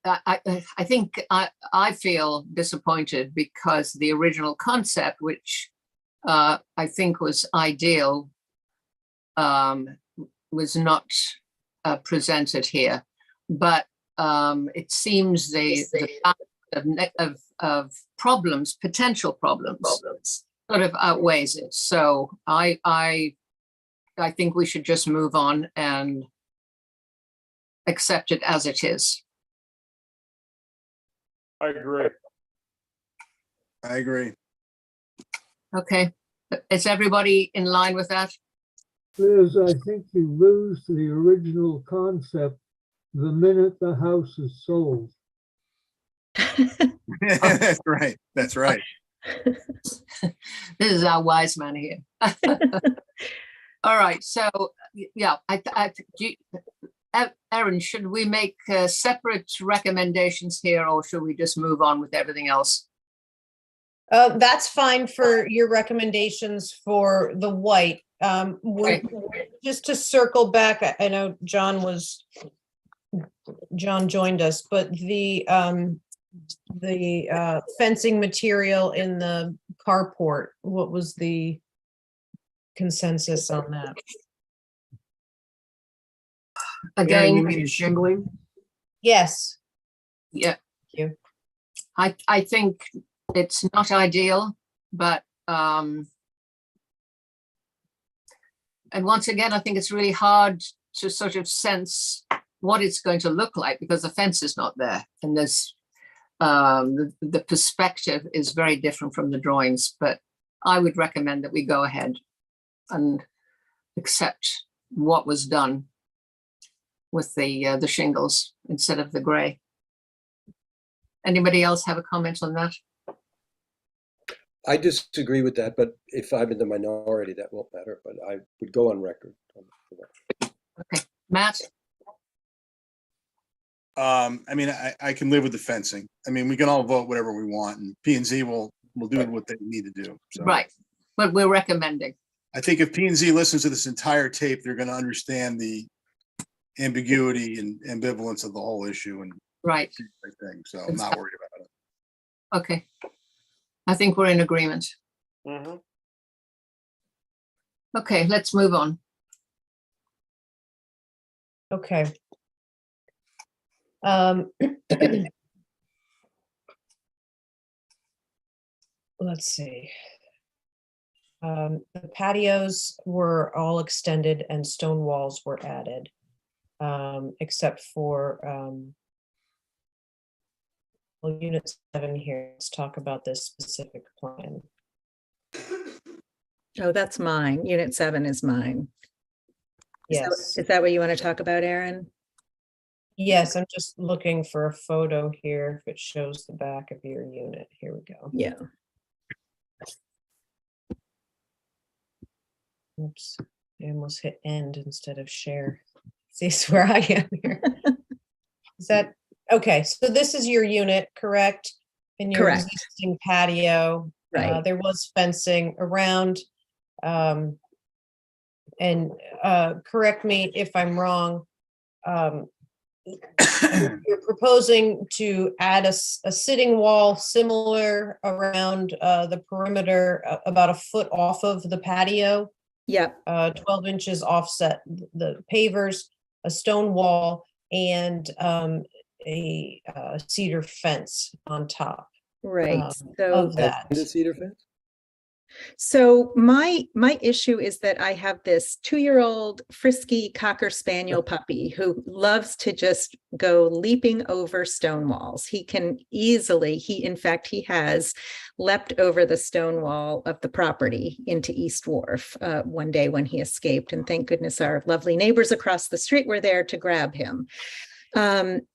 I think I feel disappointed because the original concept, which I think was ideal, was not presented here. But it seems the of problems, potential problems, sort of outweighs it. So I think we should just move on and accept it as it is. I agree. I agree. Okay, is everybody in line with that? Liz, I think you lose the original concept the minute the house is sold. That's right. That's right. This is our wise man here. All right, so yeah, Erin, should we make separate recommendations here, or should we just move on with everything else? That's fine for your recommendations for the white. Just to circle back, I know John joined us, but the fencing material in the carport, what was the consensus on that? Aaron, you Again, mean shingling? Yes. yeah, Thank you. I think it's not ideal, but and once again, I think it's really hard to sort of sense what it's going to look like because the fence is not there, and there's the perspective is very different from the drawings. But I would recommend that we go ahead and accept what was done with the shingles instead of the gray. Anybody else have a comment on that? I disagree with that, but if I'm in the minority, that won't matter, but I would go on record. Okay, Matt? I mean, I can live with the fencing. I mean, we can all vote whatever we want, and P&Z will do what they need to do. So Right, but we're recommending. I think if P&Z listens to this entire tape, they're going to understand the ambiguity and ambivalence of the whole issue and Right, everything. So I'm not worried about it. okay. I think we're in agreement. Mhm. Okay, let's move on. Okay. Let's see. The patios were all extended and stone walls were added, except for Well, unit 7 here, let's talk about this specific plan. Oh, that's mine. Unit 7 is mine. Yes, Is that what you want to talk about, Aaron? yes, I'm just looking for a photo here if it shows the back of your unit. Here we go. Yeah. Oops, I almost hit end instead of share. See, it's where I am here. Is that, okay, so this is your unit, correct? In your Correct. existing patio. Right. There was fencing around. And correct me if I'm wrong. You're proposing to add a sitting wall similar around the perimeter, about a foot off of the patio. Yep. 12 inches offset the pavers, a stone wall, and a cedar fence on top. Right. Of that. And the cedar fence? So my issue is that I have this 2-year-old frisky Cocker Spaniel puppy who loves to just go leaping over stone walls. He can easily, in fact, he has leapt over the stone wall of the property into East Wharf one day when he escaped. And thank goodness our lovely neighbors across the street were there to grab him.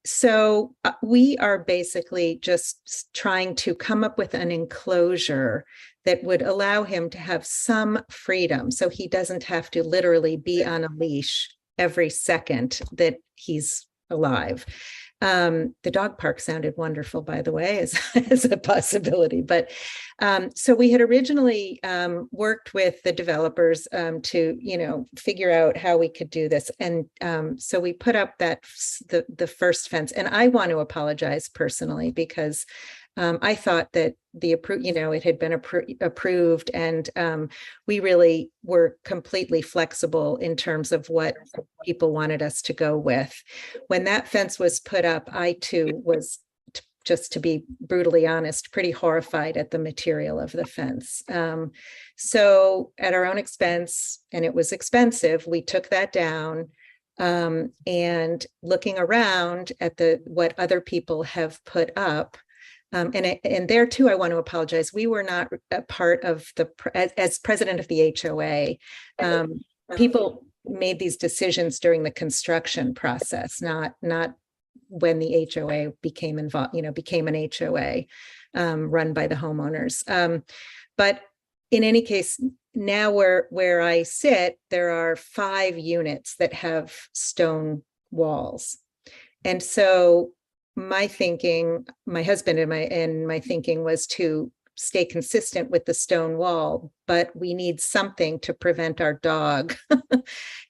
So we are basically just trying to come up with an enclosure that would allow him to have some freedom, so he doesn't have to literally be on a leash every second that he's alive. The dog park sounded wonderful, by the way, as a possibility. But so we had originally worked with the developers to, figure out how we could do this. And so we put up the first fence. And I want to apologize personally because I thought that it had been approved, and we really were completely flexible in terms of what people wanted us to go with. When that fence was put up, I too was, just to be brutally honest, pretty horrified at the material of the fence. So at our own expense, and it was expensive, we took that down. And looking around at what other people have put up, and there too, I want to apologize. We were not a part of as president of the HOA. People made these decisions during the construction process, not when the HOA became involved, became an HOA run by the homeowners. But in any case, now where I sit, there are 5 units that have stone walls, and so my husband and my thinking was to stay consistent with the stone wall, but we need something to prevent our dog,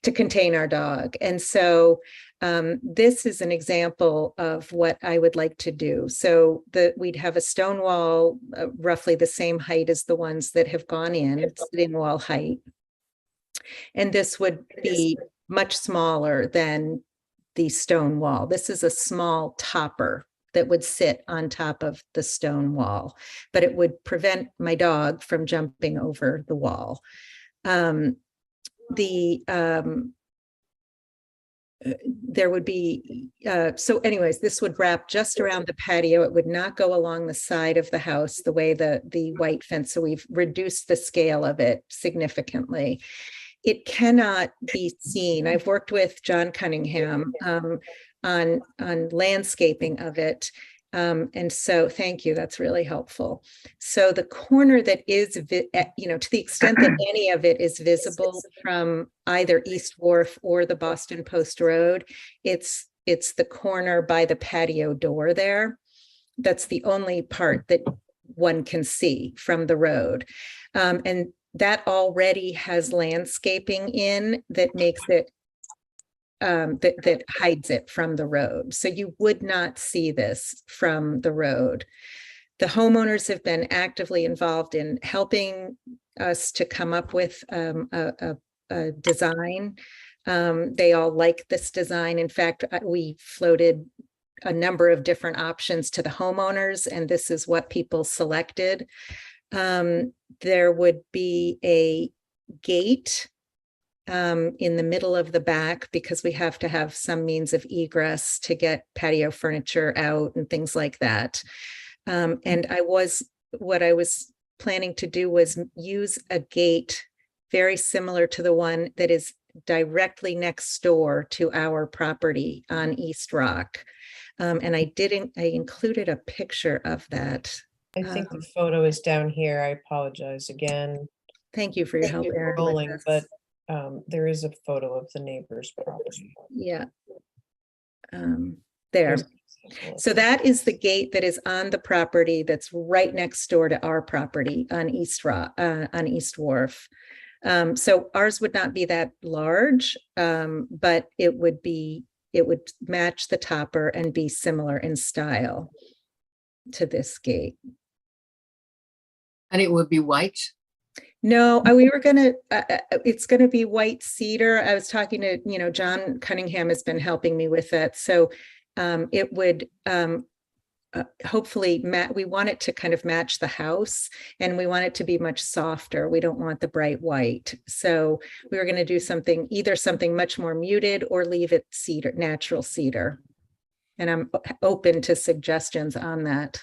to contain our dog. And so this is an example of what I would like to do. So we'd have a stone wall, roughly the same height as the ones that have gone in, sitting wall height. And this would be much smaller than the stone wall. This is a small topper that would sit on top of the stone wall, but it would prevent my dog from jumping over the wall. There would be, so anyways, this would wrap just around the patio. It would not go along the side of the house the way the white fence. So we've reduced the scale of it significantly. It cannot be seen. I've worked with John Cunningham on landscaping of it. And so thank you, that's really helpful. So the corner that is, to the extent that any of it is visible from either East Wharf or the Boston Post Road, it's the corner by the patio door there. That's the only part that one can see from the road. And that already has landscaping in that makes it, that hides it from the road. So you would not see this from the road. The homeowners have been actively involved in helping us to come up with a design. They all like this design. In fact, we floated a number of different options to the homeowners, and this is what people selected. There would be a gate in the middle of the back because we have to have some means of egress to get patio furniture out and things like that. And what I was planning to do was use a gate very similar to the one that is directly next door to our property on East Rock. And I included a picture of that. I think the photo is down here. I apologize again. Thank you for your help, Erin, with Rolling, this. but there is a photo of the neighbor's property. Yeah. There. There's an example of So it. that is the gate that is on the property that's right next door to our property on East Wharf. So ours would not be that large, but it would match the topper and be similar in style to this gate. And it would be white. No, it's gonna be white cedar. I was talking to, John Cunningham has been helping me with that. So it would hopefully we want it to kind of match the house, and we want it to be much softer. We don't want the bright white. So we were going to do either something much more muted or leave it cedar, natural cedar. And I'm open to suggestions on that.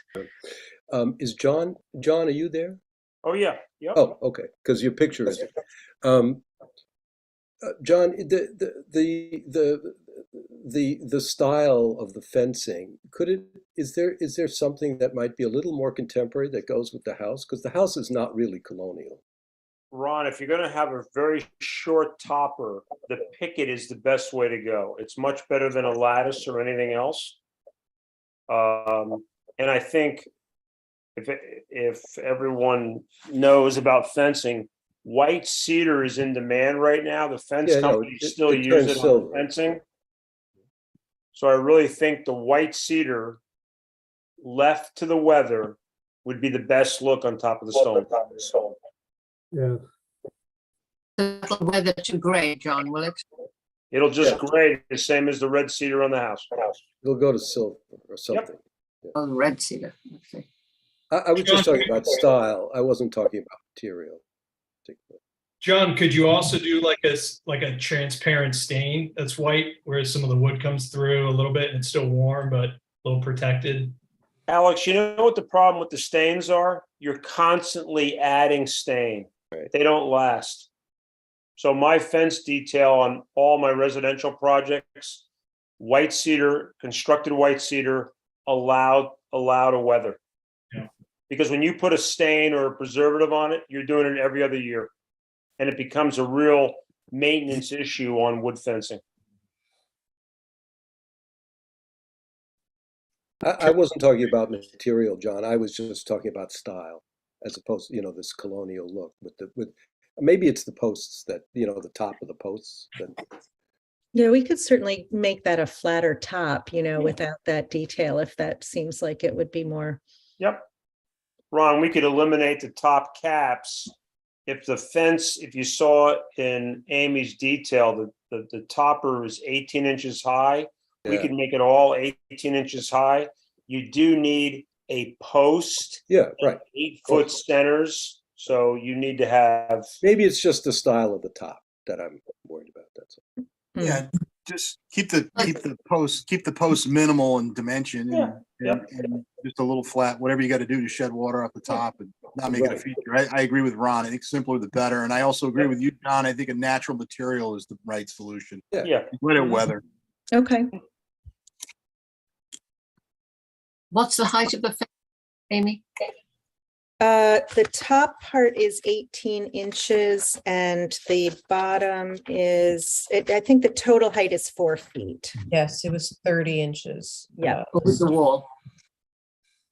Is John, are you there? Oh, yeah, yep. Oh, okay, because your picture is, John, the style of the fencing, is there something that might be a little more contemporary that goes with the house? Because the house is not really colonial. Ron, if you're gonna have a very short topper, the picket is the best way to go. It's much better than a lattice or anything else. And I think if everyone knows about fencing, white cedar is in demand right now. The fence Yeah, no, companies it still turns use it on silver. fencing. So I really think the white cedar left to the weather would be the best look on top of the stone. Yes. That'll weather to gray, John, will it? It'll just Yeah. gray the same as the red cedar on the house. It'll go to silver or something. Oh, red cedar. Okay. I was just talking about style. I wasn't talking about material. particularly. John, could you also do like a transparent stain that's white, where some of the wood comes through a little bit and it's still warm, but a little protected? Alex, you know what the problem with the stains are? You're constantly adding stain. Right. They don't last. So my fence detail on all my residential projects, white cedar, constructed white cedar, allowed to weather. Yeah. Because when you put a stain or a preservative on it, you're doing it every other year. And it becomes a real maintenance issue on wood fencing. I wasn't talking about material, John. I was just talking about style, as opposed to, this colonial look with maybe it's the posts that, the top of the posts. Yeah, we could certainly make that a flatter top, without that detail, if that seems like it would be more. Yep. Ron, we could eliminate the top caps. If the fence, if you saw it in Amy's detail, the topper is 18 inches high. We Yeah. could make it all 18 inches high. You do need a post, Yeah, right. 8-foot centers. So you need to have, Maybe it's just the style of the top that I'm worried about. That's all. Yeah, just keep the post minimal in dimension Yeah, and just a little flat, whatever you got to do to shed water off the top and not make it a Right. feature. I agree with Ron. I think simpler the better. And I also agree with you, John. I think a natural material is the right solution. yeah. Let it weather. Okay. What's the height of the fence, Amy? The top part is 18 inches and the bottom is, I think the total height is 4 feet. Yes, it was 30 inches. Yeah. Over the wall?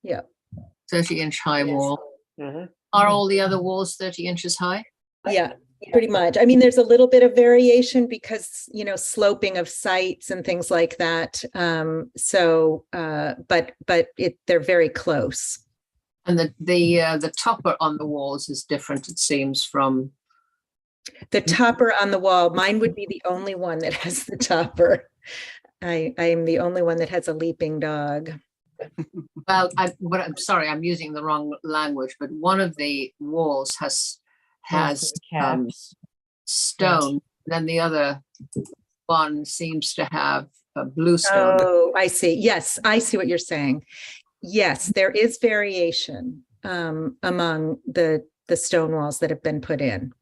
Yeah. 30-inch high wall. Mhm. Are all the other walls 30 inches high? Yeah, pretty much. I mean, there's a little bit of variation because, sloping of sites and things like that. But they're very close. And the topper on the walls is different, it seems, from, The topper on the wall, mine would be the only one that has the topper. I am the only one that has a leaping dog. well, but I'm sorry, I'm using the wrong language, but one of the walls has The caps. stone Then the other one seems to have a blue stone. Oh, I see. Yes, I see what you're saying. Yes, there is variation among the stone walls that have been put in.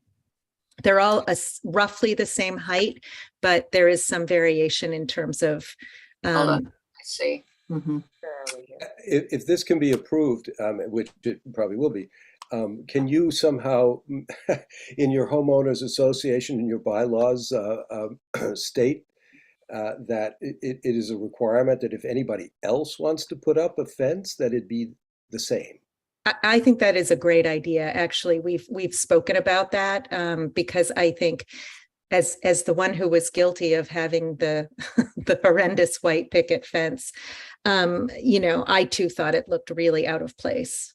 They're all roughly the same height, but there is some variation in terms of. I see. Mhm. If this can be approved, which it probably will be, can you somehow, in your homeowners association, in your bylaws, state that it is a requirement that if anybody else wants to put up a fence, that it be the same? I think that is a great idea. Actually, we've spoken about that because I think as the one who was guilty of having the the horrendous white picket fence, I too thought it looked really out of place.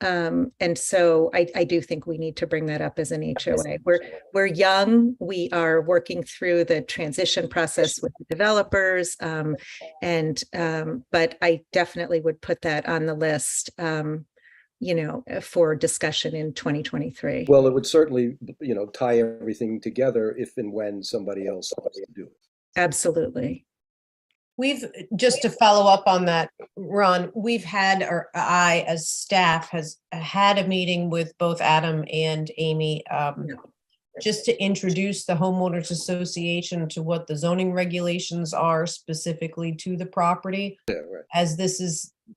And so I do think we need to bring that up as an HOA. We're young. We are working through the transition process with the developers. But I definitely would put that on the list, for discussion in 2023. Well, it would certainly, tie everything together if and when somebody else wants to do it. Absolutely. We've, just to follow up on that, Ron, we've had, or I as staff has had a meeting with both Adam and Amy, just to introduce the homeowners association to what the zoning regulations are specifically to the property. Yeah, right. As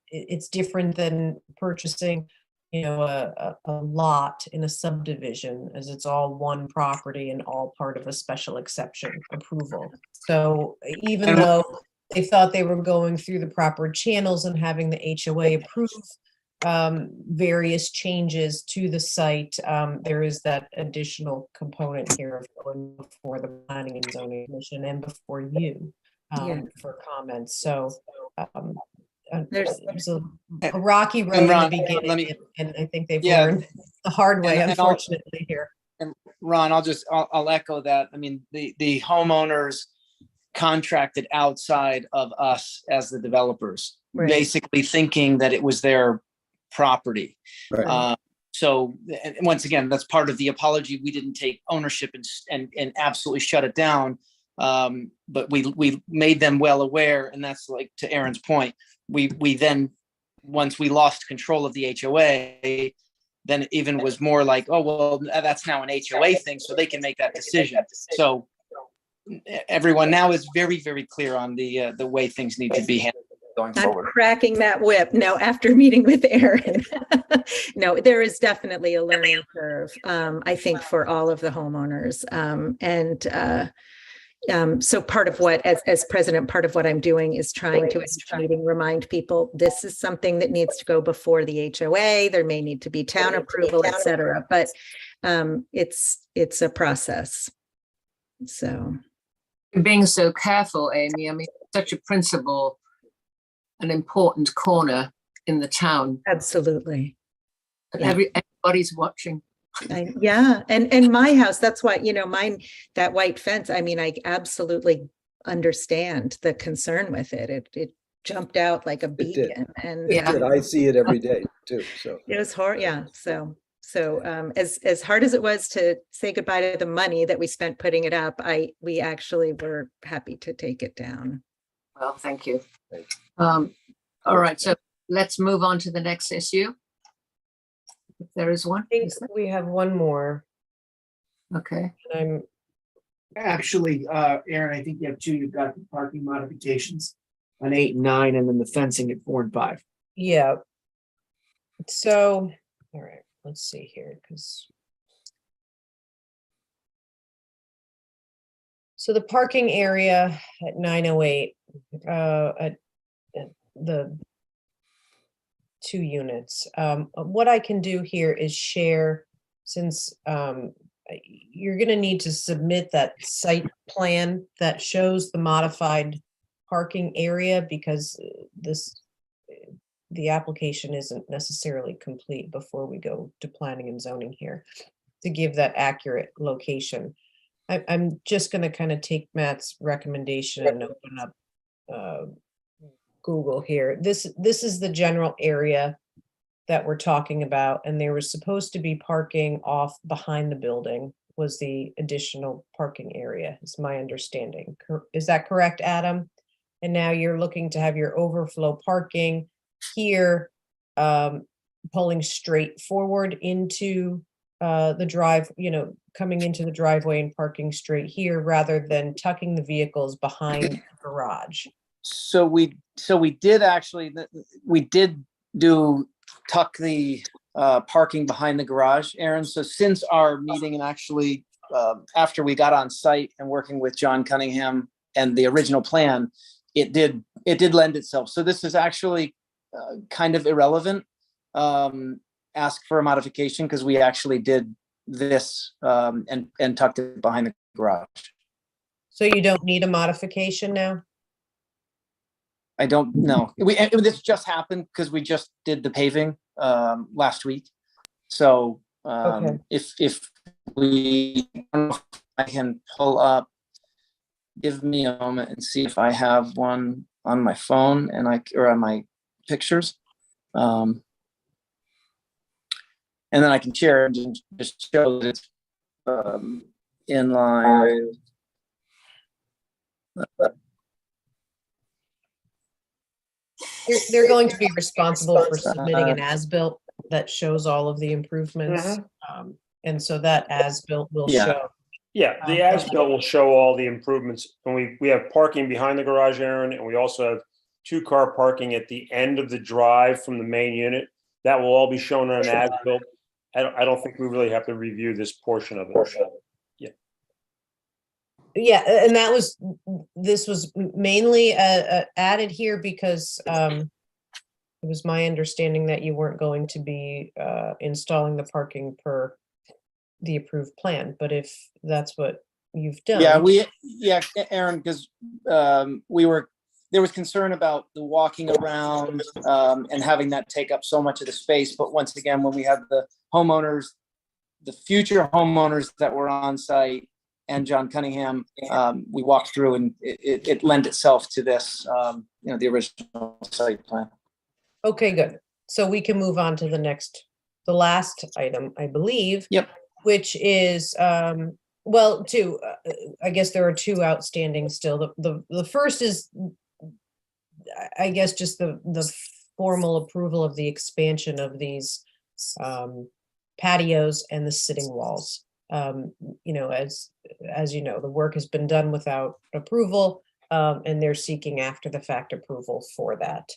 it's different than purchasing, a lot in a subdivision, as it's all one property and all part of a special exception approval. So even though they thought they were going through the proper channels and having the HOA approve various changes to the site, there is that additional component here of going before the Planning and Zoning Commission and before you for comments. So there's a rocky road in the beginning, and I think they've learned the hard way, unfortunately, here. And Ron, I'll echo that. I mean, the homeowners contracted outside of us as the developers, basically thinking that it was their property. Right. So and once again, that's part of the apology. We didn't take ownership and absolutely shut it down. But we made them well aware, and that's like to Aaron's point. We then, once we lost control of the HOA, then it even was more like, oh, well, that's now an HOA thing, so they can make that decision. So everyone now is very, very clear on the way things need to be handled going forward. I'm cracking that whip now after meeting with Aaron. No, there is definitely a learning curve, I think, for all of the homeowners. So part of what, as president, part of what I'm doing is trying to, in each meeting, remind people this is something that needs to go before the HOA. There may need to be town approval, et cetera, but it's a process. So. Being so careful, Amy, I mean, such a principal, an important corner in the town. Absolutely. Everybody's watching. And my house, that's why, mine, that white fence, I mean, I absolutely understand the concern with it. It jumped out like a beacon. And I see it every day too. So it was horrible. Yeah. So as hard as it was to say goodbye to the money that we spent putting it up, we actually were happy to take it down. Well, thank you. All right, so let's move on to the next issue. If there is one. I think we have one more. Okay. I'm actually, Aaron, I think you have two. You've got the parking modifications on 8 and 9, and then the fencing at 4 and 5. Yeah. So, all right, let's see here, so the parking area at 908, at the 2 units. What I can do here is share, since you're going to need to submit that site plan that shows the modified parking area, because the application isn't necessarily complete before we go to planning and zoning here to give that accurate location. I'm just going to kind of take Matt's recommendation and open up Google here. This is the general area that we're talking about, and there was supposed to be parking off behind the building. was the additional parking area, is my understanding. Is that correct, Adam? And now you're looking to have your overflow parking here, pulling straight forward into the drive, coming into the driveway and parking straight here rather than tucking the vehicles behind the garage. So we did actually, we did do tuck the parking behind the garage, Aaron. So since our meeting and actually after we got on site and working with John Cunningham and the original plan, it did lend itself. So this is actually kind of irrelevant. Ask for a modification because we actually did this and tucked it behind the garage. So you don't need a modification now? I don't know. This just happened because we just did the paving last week. So Okay. if we, I don't know if I can pull up, give me a moment and see if I have one on my phone or on my pictures. And then I can share and just show that it's in line. They're going to be responsible for submitting an as-built that shows all of the improvements. And so that as-built will Yeah. show. Yeah, the as-built will show all the improvements. And we have parking behind the garage, Aaron, and we also have 2-car parking at the end of the drive from the main unit. That will all be shown on an as-built. I don't think we really have to review this portion of it. Yeah, and this was mainly added here because it was my understanding that you weren't going to be installing the parking per the approved plan, but if that's what you've done. Yeah, Aaron, because there was concern about the walking around and having that take up so much of the space. But once again, when we have the homeowners, the future homeowners that were on site and John Cunningham, we walked through and it lent itself to this, the original site plan. Okay, good. So we can move on to the last item, I believe. Yep. Which is, I guess there are two outstanding still. The first is, I guess, just the formal approval of the expansion of these patios and the sitting walls. As you know, the work has been done without approval, and they're seeking after the fact approval for that.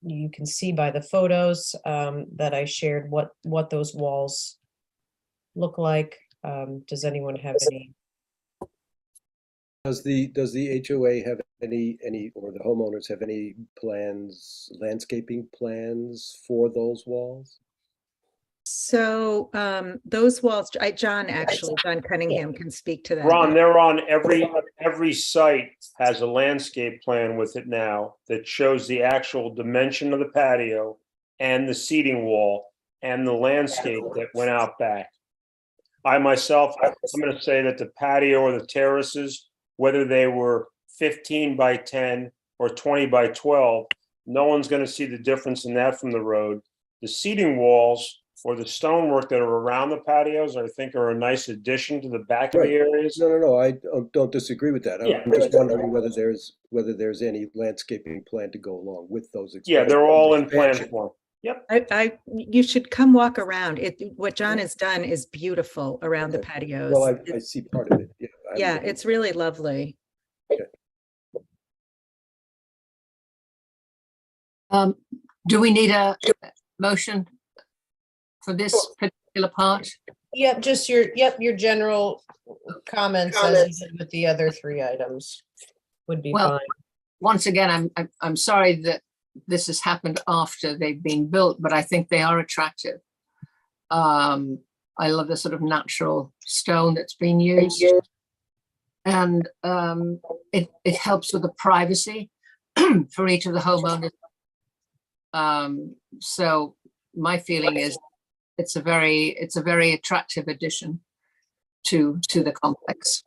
You can see by the photos that I shared what those walls look like. Does anyone have any? Does the HOA have any or the homeowners have any plans, landscaping plans for those walls? So those walls, John Cunningham can speak to that. Ron, they're on every site has a landscape plan with it now that shows the actual dimension of the patio and the seating wall and the landscape that went out back. I myself, I'm going to say that the patio or the terraces, whether they were 15 by 10 or 20 by 12, no one's going to see the difference in that from the road. The seating walls or the stonework that are around the patios, I think, are a nice addition to the back of the areas. No, I don't disagree with that. Yeah. I'm just wondering whether there's any landscaping plan to go along with those. Yeah, they're all in plan form. Yep. You should come walk around. What John has done is beautiful around the patios. Well, I see part of it. Yeah, it's really lovely. Do we need a motion for this particular part? Yep, just your general comments as you did with the other 3 items would be Well, fine. Once again, I'm sorry that this has happened after they've been built, but I think they are attractive. I love the sort of natural stone that's been used. And it helps with the privacy for each of the homeowners. So my feeling is it's a very attractive addition to the complex.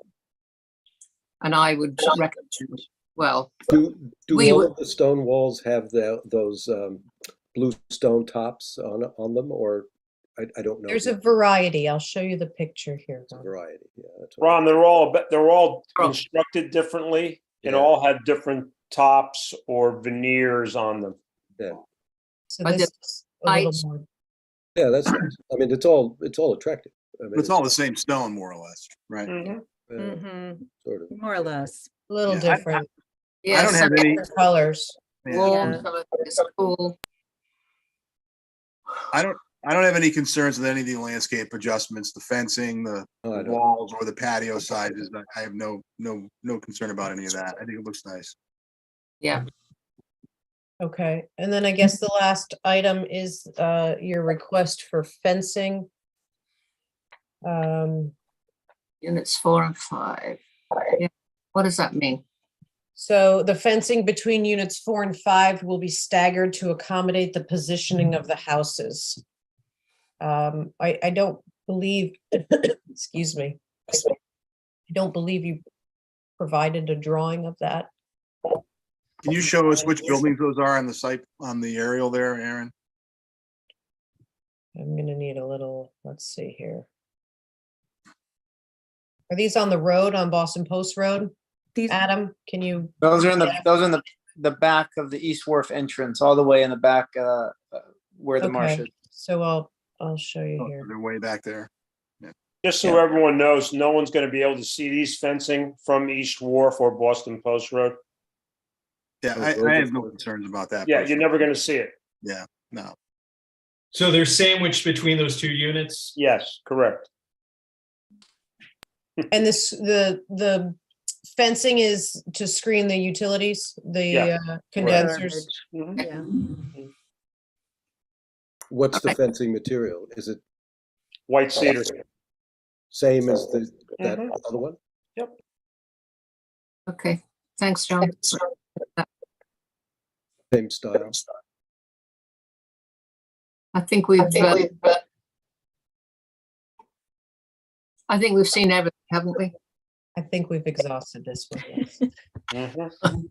And I would recommend, well, Do we all would- of the stone walls have those blue stone tops on them, or I don't know. There's a variety. I'll show you the picture here. It's a Ron. variety, yeah. That's what- Ron, they're all Oh. constructed differently and Yeah. all have different tops or veneers on them. So But this the is a little heights- more. Yeah, that's nice. I mean, it's all attractive. I mean, It's all the same stone, more or less, right? Mhm, Sort of. more or less. A little Yeah, I- different. I don't have any, Different colors. yeah, Warm, Yeah. some of it is cool. I don't have any concerns with any of the landscape adjustments, the fencing, the No, I don't. walls or the patio sizes. I have no concern about any of that. I think it looks nice. Yeah, Okay, and then I guess the last item is your request for fencing. units 4 and 5. Yeah. What does that mean? So the fencing between units 4 and 5 will be staggered to accommodate the positioning of the houses. I don't believe, excuse me. I don't believe you provided a drawing of that. Can you show us which buildings those are on the site, on the aerial there, Aaron? I'm gonna need a little, let's see here. Are these on the road, on Boston Post Road? These, Adam, can you? Those are in the back of the East Wharf entrance, all the way in the back where the marsh Okay, is. so I'll show you Oh, here. they're way back there. Just so everyone knows, no one's gonna be able to see these fencing from East Wharf or Boston Post Road. Yeah, Oh, I those are have no good. concerns about that. Yeah, you're personally. never gonna see it. Yeah, no. So they're sandwiched between those two units? Yes, correct. And this, the fencing is to screen the utilities, the Yeah, condensers? Mhm. yeah. What's the fencing material? Is it White cedar. same as that Mhm. other one? Okay, thanks, John. Same style? I think we've seen everything, haven't we? I think we've exhausted this one. Yes. Mhm.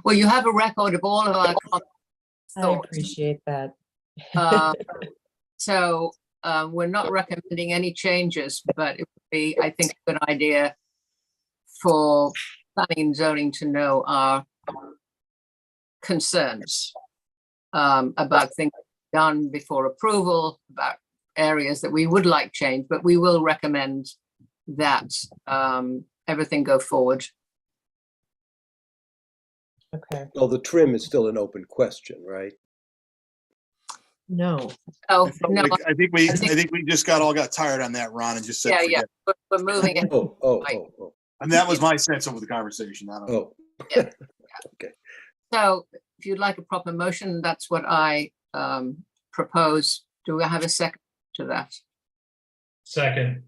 Well, you have a record of all of our I thoughts. appreciate that. So we're not recommending any changes, but it would be, I think, a good idea for planning and zoning to know our concerns about things done before approval, about areas that we would like change, but we will recommend that everything go forward. Okay, Well, the trim is still an open question, right? no, Oh, no, I think we just got tired on that, Ron, and just said, yeah, forget. we're moving it. Oh. And that was my sense over the conversation. I don't know. Oh, So if you'd like a proper motion, that's what I propose. Do I have a second to that? Second.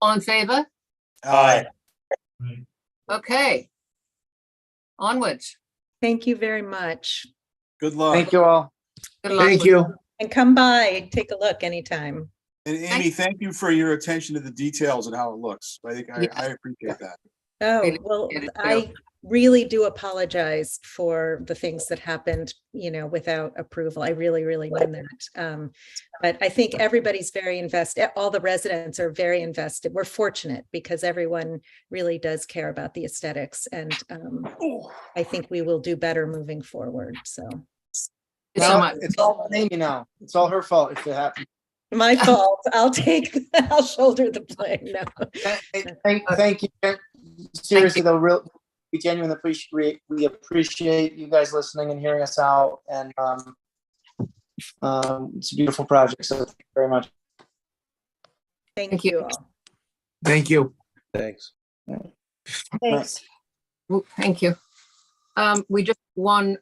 All in favor? Aye. Okay. Onwards. Thank you very much. Good luck. Thank you all. Good luck Thank with- you. And come by, take a look anytime. And Amy, thank you for your attention to the details and how it looks. I think Yes. I appreciate that. Oh, Really well, appreciate it, I really do apologize for the things that happened, without approval. I really, really mean that. But I think everybody's very invested. All the residents are very invested. We're fortunate because everyone really does care about the aesthetics. And I think we will do better moving forward. So so much. It's all on Amy now. It's all her fault if it happens. my fault. I'll shoulder the blame. No. Thank you. Seriously, though, we genuinely appreciate you guys listening and hearing us out. And it's a beautiful project. So thank you very much. Thank you all. Thank you. thanks. thanks. Well, thank you. We just one,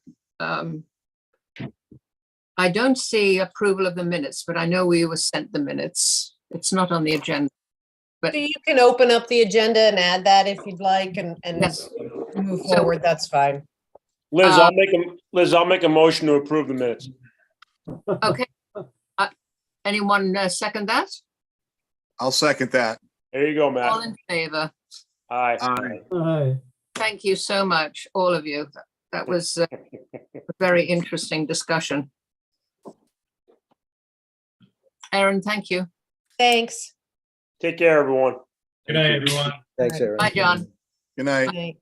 I don't see approval of the minutes, but I know we were sent the minutes. It's not on the agenda. So you can open up the agenda and add that if you'd like and Yes. move So- forward, that's fine. Liz, I'll make a motion to approve the minutes. Okay. Anyone second that? I'll second that. There you go, All Matt. in favor? Aye. Aye. Aye. Thank you so much, all of you. That was a very interesting discussion. Aaron, thank you. Thanks. Take care, everyone. Good night, everyone. Thanks, Aaron. Bye, John. Good night. Bye.